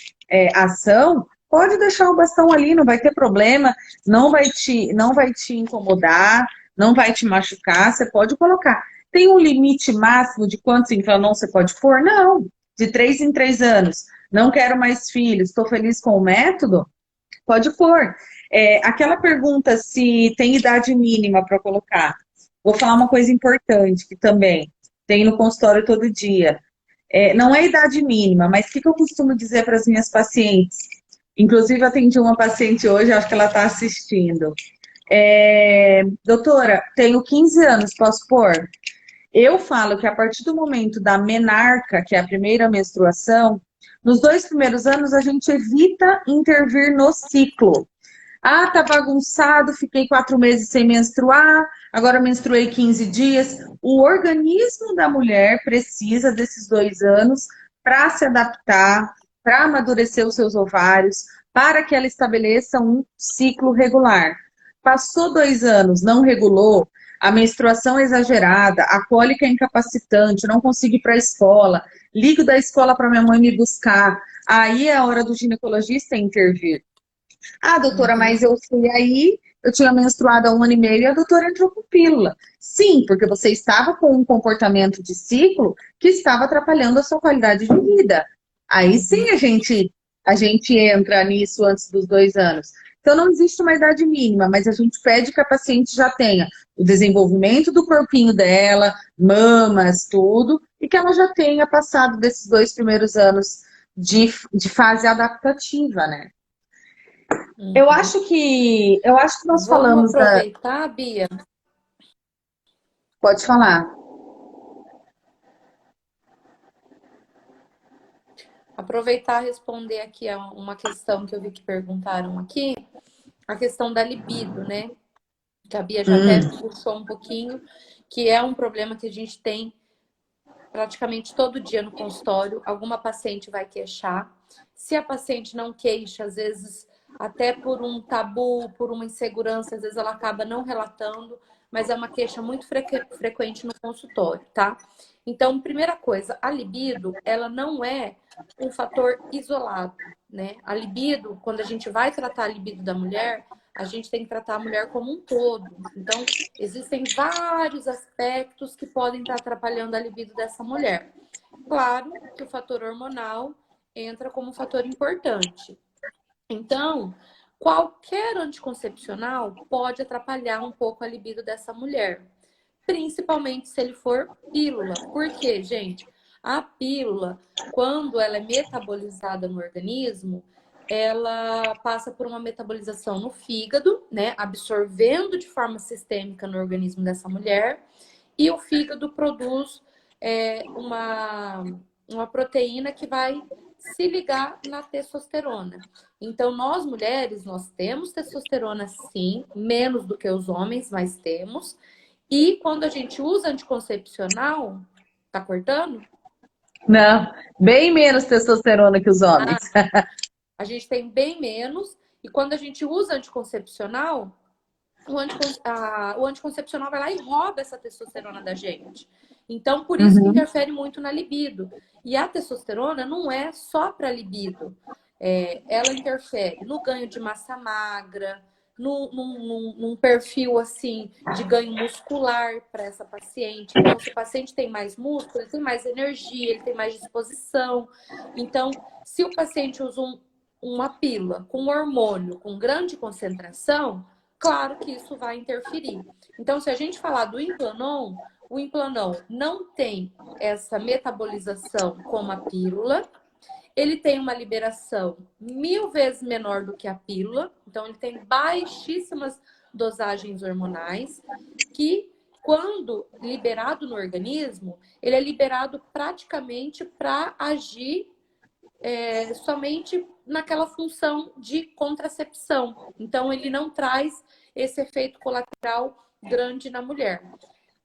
[SPEAKER 1] ação, pode deixar o bastão ali, não vai ter problema, não vai te incomodar, não vai te machucar, você pode colocar. Tem um limite máximo de quantos implanon você pode pôr? Não, de 3 em 3 anos. Não quero mais filhos, estou feliz com o método? Pode pôr. Aquela pergunta se tem idade mínima para colocar. Vou falar uma coisa importante que também tem no consultório todo dia. Não é idade mínima, mas o que eu costumo dizer para as minhas pacientes? Inclusive, atendi uma paciente hoje, acho que ela está assistindo. Doutora, tenho 15 anos, posso pôr? Eu falo que a partir do momento da menarca, que é a primeira menstruação, nos 2 primeiros anos a gente evita intervir no ciclo. Ah, tá bagunçado, fiquei 4 meses sem menstruar, agora menstruei 15 dias. O organismo da mulher precisa desses 2 anos para se adaptar, para amadurecer os seus ovários, para que ela estabeleça um ciclo regular. Passou 2 anos, não regulou, a menstruação é exagerada, a cólica é incapacitante, não consigo ir para a escola, ligo da escola para minha mãe me buscar. Aí é a hora do ginecologista intervir. Ah, doutora, mas eu fui aí, eu tinha menstruado há 1 ano e meio e a doutora entrou com pílula. Sim, porque você estava com um comportamento de ciclo que estava atrapalhando a sua qualidade de vida. Aí sim a gente entra nisso antes dos 2 anos. Então não existe uma idade mínima, mas a gente pede que a paciente já tenha o desenvolvimento do corpinho dela, mamas, tudo, e que ela já tenha passado desses 2 primeiros anos de fase adaptativa, né? Eu acho que nós
[SPEAKER 2] Vamos
[SPEAKER 1] falamos da.
[SPEAKER 2] aproveitar, Bia.
[SPEAKER 1] Pode falar.
[SPEAKER 2] Aproveitar e responder aqui a uma questão que eu vi que perguntaram aqui, a questão da libido, né? Que a Bia já até puxou um pouquinho, que é um problema que a gente tem praticamente todo dia no consultório. Alguma paciente vai queixar. Se a paciente não queixa, às vezes até por um tabu, por uma insegurança, às vezes ela acaba não relatando, mas é uma queixa muito frequente no consultório, tá? Então, primeira coisa, a libido, ela não é um fator isolado, né? A libido, quando a gente vai tratar a libido da mulher, a gente tem que tratar a mulher como um todo. Então, existem vários aspectos que podem estar atrapalhando a libido dessa mulher. Claro que o fator hormonal entra como um fator importante. Então, qualquer anticoncepcional pode atrapalhar um pouco a libido dessa mulher, principalmente se ele for pílula. Por quê, gente? A pílula, quando ela é metabolizada no organismo, ela passa por uma metabolização no fígado, né, absorvendo de forma sistêmica no organismo dessa mulher, e o fígado produz uma proteína que vai se ligar na testosterona. Então, nós mulheres, nós temos testosterona sim, menos do que os homens, mas temos. E quando a gente usa anticoncepcional, tá cortando?
[SPEAKER 1] Não, bem menos testosterona que os homens.
[SPEAKER 2] A gente tem bem menos. E quando a gente usa anticoncepcional, o anticoncepcional vai lá e rouba essa testosterona da gente. Então, por isso que interfere muito na libido. E a testosterona não é só para libido. Ela interfere no ganho de massa magra, num perfil assim de ganho muscular para essa paciente. Então, se o paciente tem mais músculo, ele tem mais energia, ele tem mais disposição. Então, se o paciente usa uma pílula com hormônio com grande concentração, claro que isso vai interferir. Então, se a gente falar do Implanon, o Implanon não tem essa metabolização como a pílula. Ele tem uma liberação 1000 vezes menor do que a pílula. Então, ele tem baixíssimas dosagens hormonais que, quando liberado no organismo, ele é liberado praticamente para agir somente naquela função de contracepção. Então, ele não traz esse efeito colateral grande na mulher.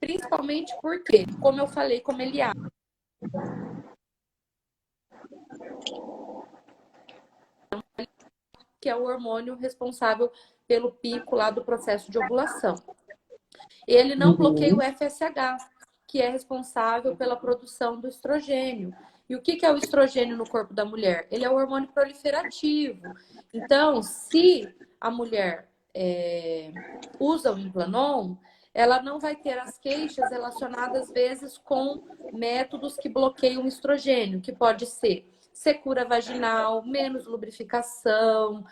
[SPEAKER 2] Principalmente porque, como eu falei, como ele que é o hormônio responsável pelo pico lá do processo de ovulação. Ele não bloqueia o FSH, que é responsável pela produção do estrogênio. E o que é o estrogênio no corpo da mulher? Ele é o hormônio proliferativo. Então, se a mulher usa o Implanon, ela não vai ter as queixas relacionadas, às vezes, com métodos que bloqueiam o estrogênio, que pode ser secura vaginal, menos lubrificação,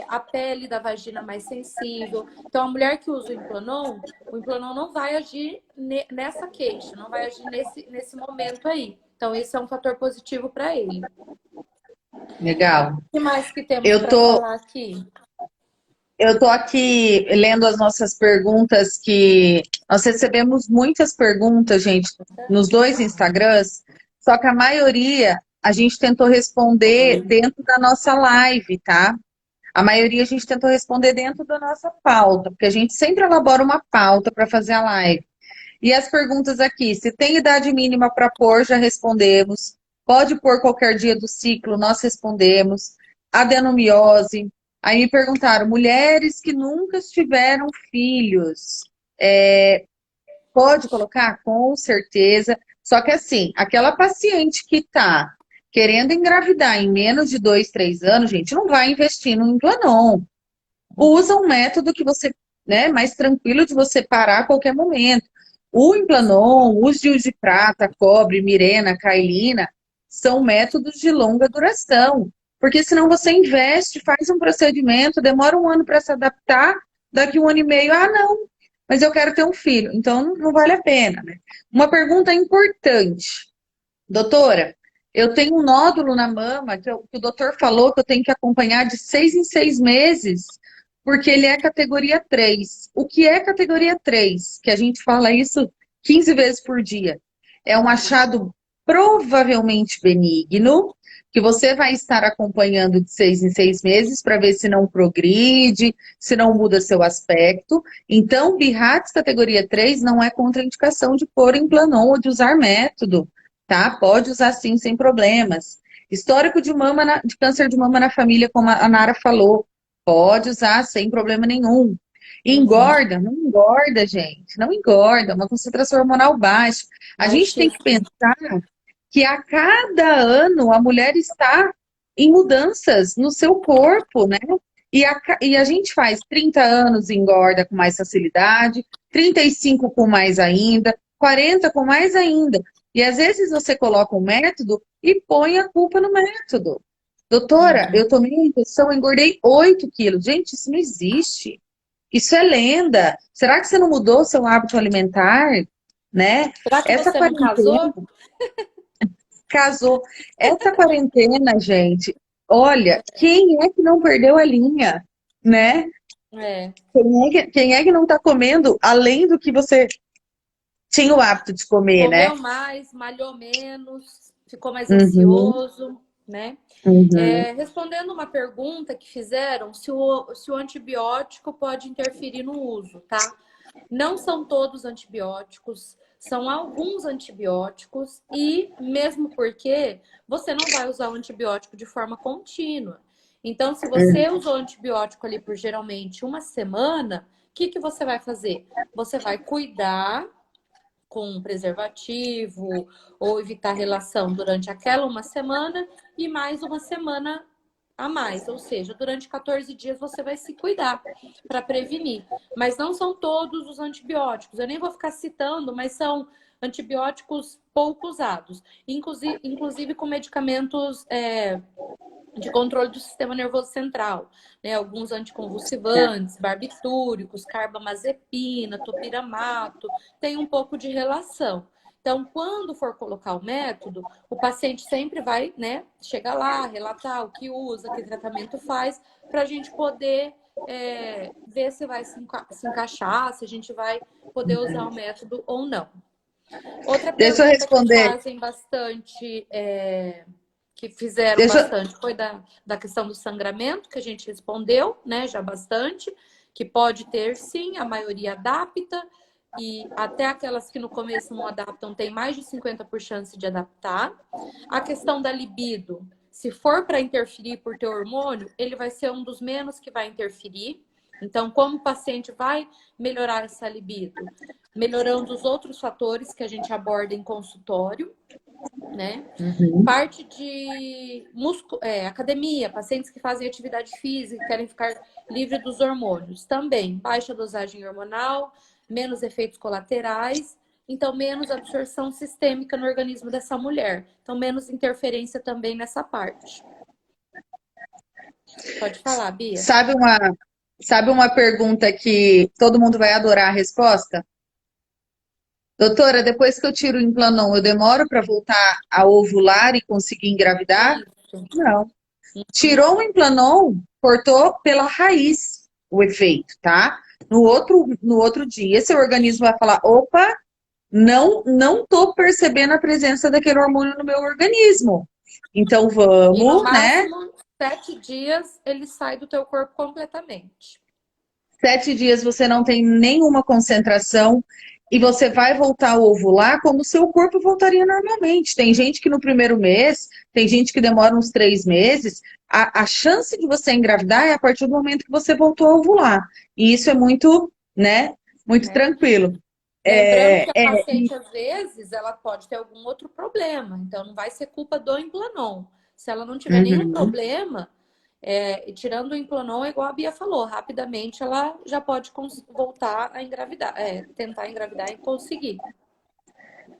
[SPEAKER 2] a pele da vagina mais sensível. Então, a mulher que usa o Implanon não vai agir nessa queixa, não vai agir nesse momento aí. Então, esse é um fator positivo para ele.
[SPEAKER 1] Legal.
[SPEAKER 2] O que mais que temos
[SPEAKER 1] Eu
[SPEAKER 2] para
[SPEAKER 1] tô,
[SPEAKER 2] falar aqui?
[SPEAKER 1] eu tô aqui lendo as nossas perguntas, que nós recebemos muitas perguntas, gente, nos dois Instagrams, só que a maioria a gente tentou responder dentro da nossa live, tá? A maioria a gente tentou responder dentro da nossa pauta, porque a gente sempre elabora uma pauta para fazer a live. E as perguntas aqui, se tem idade mínima para pôr, já respondemos. Pode pôr qualquer dia do ciclo, nós respondemos. Adenomiose. Aí me perguntaram, mulheres que nunca tiveram filhos, pode colocar? Com certeza. Só que assim, aquela paciente que está querendo engravidar em menos de 2, 3 anos, gente, não vai investir no Implanon. Usa um método que você, né, mais tranquilo de você parar a qualquer momento. O Implanon, os DIU de prata, cobre, Mirena, Cailina, são métodos de longa duração. Porque senão você investe, faz um procedimento, demora um ano para se adaptar, daqui um ano e meio, ah, não, mas eu quero ter um filho. Então não vale a pena, né? Uma pergunta importante. Doutora, eu tenho um nódulo na mama que o doutor falou que eu tenho que acompanhar de 6 em 6 meses, porque ele é categoria 3. O que é categoria 3? Que a gente fala isso 15 vezes por dia. É um achado provavelmente benigno, que você vai estar acompanhando de 6 em 6 meses para ver se não progride, se não muda seu aspecto. Então, BIRATS categoria 3 não é contraindicação de pôr Implanon ou de usar método. Tá? Pode usar sim, sem problemas. Histórico de mama, de câncer de mama na família, como a Nara falou, pode usar sem problema nenhum. Engorda? Não engorda, gente. Não engorda. Uma concentração hormonal baixa. A gente tem que pensar que a cada ano a mulher está em mudanças no seu corpo, né? E a gente faz 30 anos engorda com mais facilidade, 35 com mais ainda, 40 com mais ainda. E às vezes você coloca um método e põe a culpa no método. Doutora, eu tomei a injeção, engordei 8 quilos. Gente, isso não existe. Isso é lenda. Será que você não mudou seu hábito alimentar? Né?
[SPEAKER 2] Será que
[SPEAKER 1] Essa
[SPEAKER 2] você não
[SPEAKER 1] quarentena
[SPEAKER 2] casou?
[SPEAKER 1] casou. Essa quarentena, gente, olha, quem é que não perdeu a linha? Né?
[SPEAKER 2] É.
[SPEAKER 1] Quem é que não está comendo além do que você tinha o hábito de comer, né?
[SPEAKER 2] Comeu mais, malhou menos, ficou mais
[SPEAKER 1] Uhum,
[SPEAKER 2] ansioso, né?
[SPEAKER 1] uhum.
[SPEAKER 2] Respondendo uma pergunta que fizeram, se o antibiótico pode interferir no uso, tá? Não são todos antibióticos, são alguns antibióticos e mesmo porque você não vai usar o antibiótico de forma contínua. Então, se você usou antibiótico ali por geralmente uma semana, o que você vai fazer? Você vai cuidar com um preservativo ou evitar relação durante aquela uma semana e mais uma semana a mais, ou seja, durante 14 dias você vai se cuidar para prevenir. Mas não são todos os antibióticos. Eu nem vou ficar citando, mas são antibióticos pouco usados, inclusive com medicamentos de controle do sistema nervoso central, né? Alguns anticonvulsivantes, barbitúricos, carbamazepina, topiramato, tem um pouco de relação. Então, quando for colocar o método, o paciente sempre vai, né, chegar lá, relatar o que usa, que tratamento faz, para a gente poder ver se vai se encaixar, se a gente vai poder usar o método ou não. Outra
[SPEAKER 1] Deixa eu
[SPEAKER 2] pergunta que
[SPEAKER 1] responder.
[SPEAKER 2] fazem bastante, que fizeram
[SPEAKER 1] Deixa,
[SPEAKER 2] bastante, foi da questão do sangramento, que a gente respondeu, né, já bastante, que pode ter sim, a maioria adapta, e até aquelas que no começo não adaptam, tem mais de 50% por chance de adaptar. A questão da libido, se for para interferir por ter hormônio, ele vai ser um dos menos que vai interferir. Então, como o paciente vai melhorar essa libido? Melhorando os outros fatores que a gente aborda em consultório. né?
[SPEAKER 1] Uhum.
[SPEAKER 2] Parte de academia, pacientes que fazem atividade física, querem ficar livre dos hormônios. Também baixa dosagem hormonal, menos efeitos colaterais, então menos absorção sistêmica no organismo dessa mulher. Então menos interferência também nessa parte. Pode falar, Bia.
[SPEAKER 1] Sabe uma pergunta que todo mundo vai adorar a resposta? Doutora, depois que eu tiro o Implanon, eu demoro para voltar a ovular e conseguir engravidar?
[SPEAKER 2] Isso.
[SPEAKER 1] Não. Tirou o Implanon, cortou pela raiz o efeito, tá? No outro dia, seu organismo vai falar: opa, não tô percebendo a presença daquele hormônio no meu organismo. Então
[SPEAKER 2] E no
[SPEAKER 1] vamos, né?
[SPEAKER 2] máximo 7 dias ele sai do teu corpo completamente.
[SPEAKER 1] 7 dias você não tem nenhuma concentração e você vai voltar a ovular como o seu corpo voltaria normalmente. Tem gente que no primeiro mês, tem gente que demora uns 3 meses. A chance de você engravidar é a partir do momento que você voltou a ovular. E isso é muito, né, muito
[SPEAKER 2] Né?
[SPEAKER 1] tranquilo.
[SPEAKER 2] Lembrando que a
[SPEAKER 1] É,
[SPEAKER 2] paciente, às vezes, ela pode ter algum outro problema. Então, não vai ser culpa do Implanon. Se ela não tiver nenhum
[SPEAKER 1] uhum.
[SPEAKER 2] problema, tirando o Implanon, é igual a Bia falou, rapidamente ela já pode voltar a engravidar, tentar engravidar e conseguir.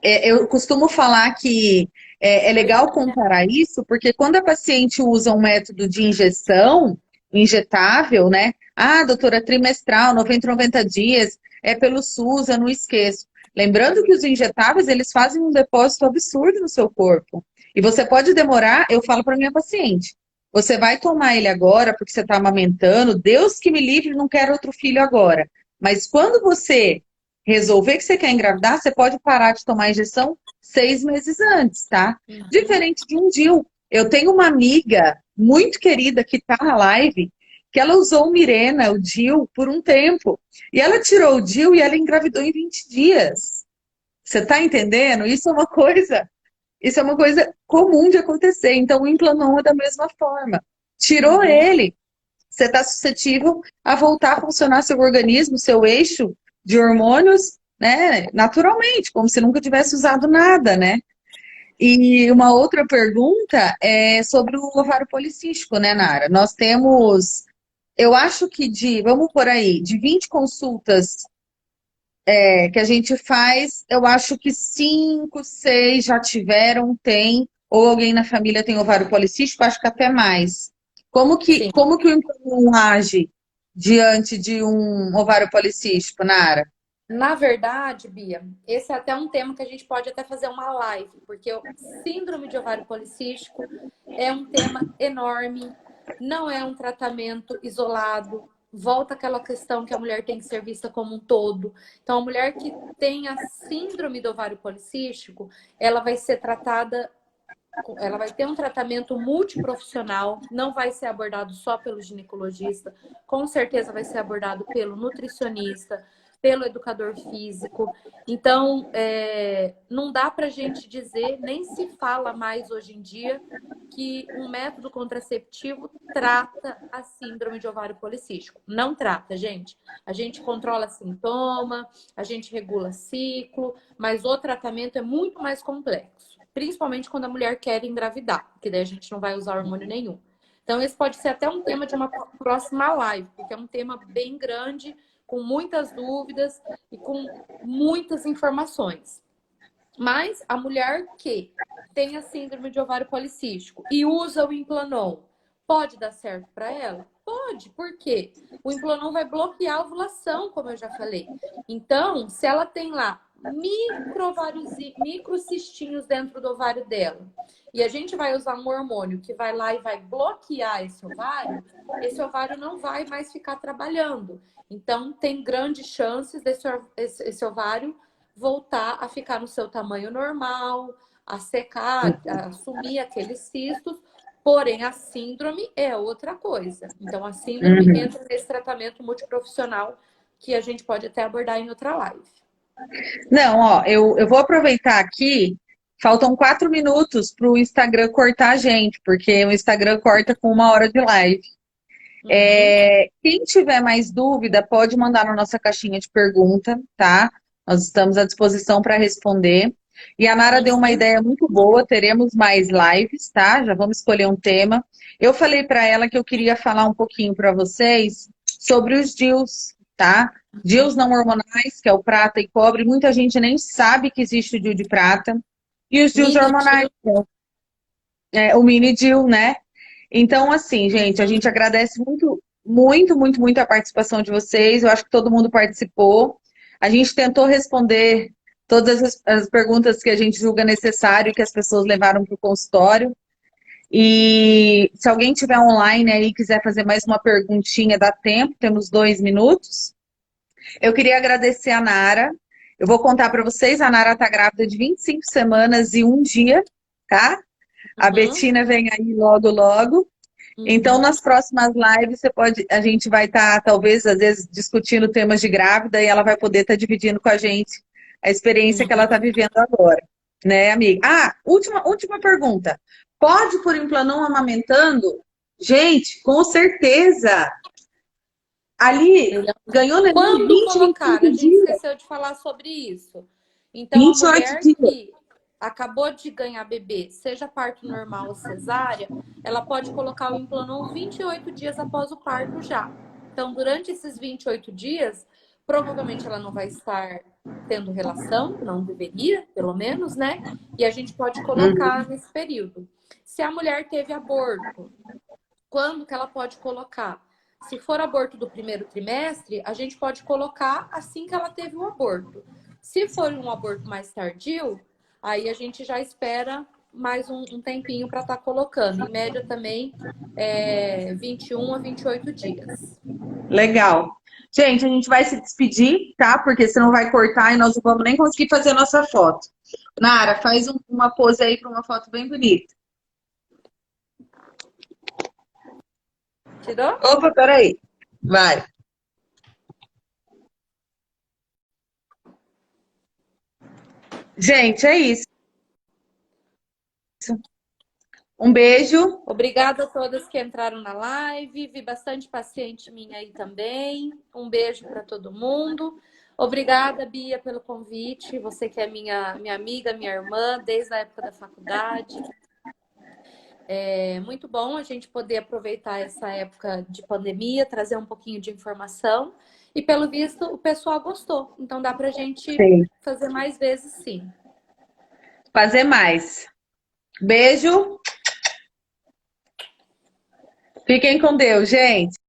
[SPEAKER 1] Eu costumo falar que é legal comparar isso, porque quando a paciente usa um método de injeção, injetável, né? Ah, doutora, trimestral, 90 dias, é pelo SUS, eu não esqueço. Lembrando que os injetáveis, eles fazem um depósito absurdo no seu corpo. E você pode demorar, eu falo para minha paciente, você vai tomar ele agora porque você está amamentando, Deus que me livre, não quero outro filho agora. Mas quando você resolver que você quer engravidar, você pode parar de tomar a injeção 6 meses antes, tá? Diferente de um DIU. Eu tenho uma amiga muito querida que tá na live, que ela usou o Mirena, o DIU, por um tempo. E ela tirou o DIU e ela engravidou em 20 dias. Você tá entendendo? Isso é uma coisa comum de acontecer. Então, o Implanon é da mesma forma. Tirou ele, você está suscetível a voltar a funcionar seu organismo, seu eixo de hormônios, né, naturalmente, como se nunca tivesse usado nada, né? E uma outra pergunta é sobre o ovário policístico, né, Nara? Nós temos, eu acho que vamos por aí, de 20 consultas que a gente faz, eu acho que 5, 6 já tiveram, tem, ou alguém na família tem ovário policístico, acho que até mais. Como que,
[SPEAKER 2] Sim.
[SPEAKER 1] como que o Implanon age diante de um ovário policístico, Nara?
[SPEAKER 2] Na verdade, Bia, esse é até um tema que a gente pode até fazer uma live, porque o síndrome de ovário policístico é um tema enorme, não é um tratamento isolado. Volta aquela questão que a mulher tem que ser vista como um todo. Então, a mulher que tem a síndrome do ovário policístico, ela vai ser tratada, ela vai ter um tratamento multiprofissional, não vai ser abordado só pelo ginecologista, com certeza vai ser abordado pelo nutricionista, pelo educador físico. Então, não dá para a gente dizer, nem se fala mais hoje em dia, que um método contraceptivo trata a síndrome de ovário policístico. Não trata, gente. A gente controla sintoma, a gente regula ciclo, mas o tratamento é muito mais complexo. Principalmente quando a mulher quer engravidar, porque daí a gente não vai usar hormônio nenhum. Então, esse pode ser até um tema de uma próxima live, porque é um tema bem grande, com muitas dúvidas e com muitas informações. Mas a mulher que tem a síndrome de ovário policístico e usa o Implanon, pode dar certo para ela? Pode, por quê? O Implanon vai bloquear a ovulação, como eu já falei. Então, se ela tem lá microcistinhos dentro do ovário dela, e a gente vai usar um hormônio que vai lá e vai bloquear esse ovário não vai mais ficar trabalhando. Então, tem grandes chances desse ovário voltar a ficar no seu tamanho normal, a secar, a assumir aqueles cistos. Porém, a síndrome é outra coisa. Então, a síndrome entra nesse tratamento multiprofissional que a gente pode até abordar em outra live.
[SPEAKER 1] Não, ó, eu vou aproveitar aqui. Faltam 4 minutos para o Instagram cortar a gente, porque o Instagram corta com 1 hora de live. Quem tiver mais dúvida, pode mandar na nossa caixinha de pergunta, tá? Nós estamos à disposição para responder. E a Nara deu uma ideia muito boa, teremos mais lives, tá? Já vamos escolher um tema. Eu falei para ela que eu queria falar um pouquinho para vocês sobre os DIUs, tá? DIUs não hormonais, que é o prata e cobre. Muita gente nem sabe que existe o DIU de prata. E os DIUs
[SPEAKER 2] Mini
[SPEAKER 1] hormonais,
[SPEAKER 2] DIU.
[SPEAKER 1] o mini DIU, né? Então, assim, gente, a gente agradece muito, muito, muito, muito a participação de vocês. Eu acho que todo mundo participou. A gente tentou responder todas as perguntas que a gente julga necessário e que as pessoas levaram para o consultório. E se alguém tiver online aí e quiser fazer mais uma perguntinha, dá tempo, temos 2 minutos. Eu queria agradecer a Nara. Eu vou contar para vocês, a Nara está grávida de 25 semanas e 1 dia, tá? A
[SPEAKER 2] Uhum,
[SPEAKER 1] Betina vem aí logo, logo. Então,
[SPEAKER 2] uhum,
[SPEAKER 1] nas próximas lives, a gente vai estar, talvez, às vezes, discutindo temas de grávida e ela vai poder estar dividindo com a gente a experiência que ela está
[SPEAKER 2] uhum.
[SPEAKER 1] vivendo agora, né, amiga? Ah, última pergunta. Pode por implanão amamentando? Gente, com certeza. Ali,
[SPEAKER 2] Ele-
[SPEAKER 1] ganhou neném
[SPEAKER 2] Quando
[SPEAKER 1] 20,
[SPEAKER 2] colocar?
[SPEAKER 1] 25
[SPEAKER 2] A gente
[SPEAKER 1] dias.
[SPEAKER 2] esqueceu de falar sobre isso. Então, a
[SPEAKER 1] 28
[SPEAKER 2] mulher
[SPEAKER 1] dias.
[SPEAKER 2] que acabou de ganhar bebê, seja parto normal ou cesárea, ela pode colocar o Implanon 28 dias após o parto já. Então, durante esses 28 dias, provavelmente ela não vai estar tendo relação, não deveria, pelo menos, né? E a gente pode
[SPEAKER 1] Uhum.
[SPEAKER 2] colocar nesse período. Se a mulher teve aborto, quando que ela pode colocar? Se for aborto do primeiro trimestre, a gente pode colocar assim que ela teve o aborto. Se for um aborto mais tardio, aí a gente já espera mais um tempinho para estar colocando. Em média também, 21 a 28 dias.
[SPEAKER 1] Legal. Gente, a gente vai se despedir, tá? Porque senão vai cortar e nós não vamos nem conseguir fazer a nossa foto. Nara, faz uma pose aí para uma foto bem bonita.
[SPEAKER 2] Tirou?
[SPEAKER 1] Opa, peraí. Vai. Gente, é isso. Um beijo.
[SPEAKER 2] Obrigada a todas que entraram na live. Vi bastante paciente minha aí também. Um beijo para todo mundo. Obrigada, Bia, pelo convite. Você que é minha amiga, minha irmã, desde a época da faculdade. É muito bom a gente poder aproveitar essa época de pandemia, trazer um pouquinho de informação. E, pelo visto, o pessoal gostou. Então, dá para a gente
[SPEAKER 1] Sim.
[SPEAKER 2] fazer mais vezes, sim.
[SPEAKER 1] Fazer mais. Beijo. Fiquem com Deus, gente.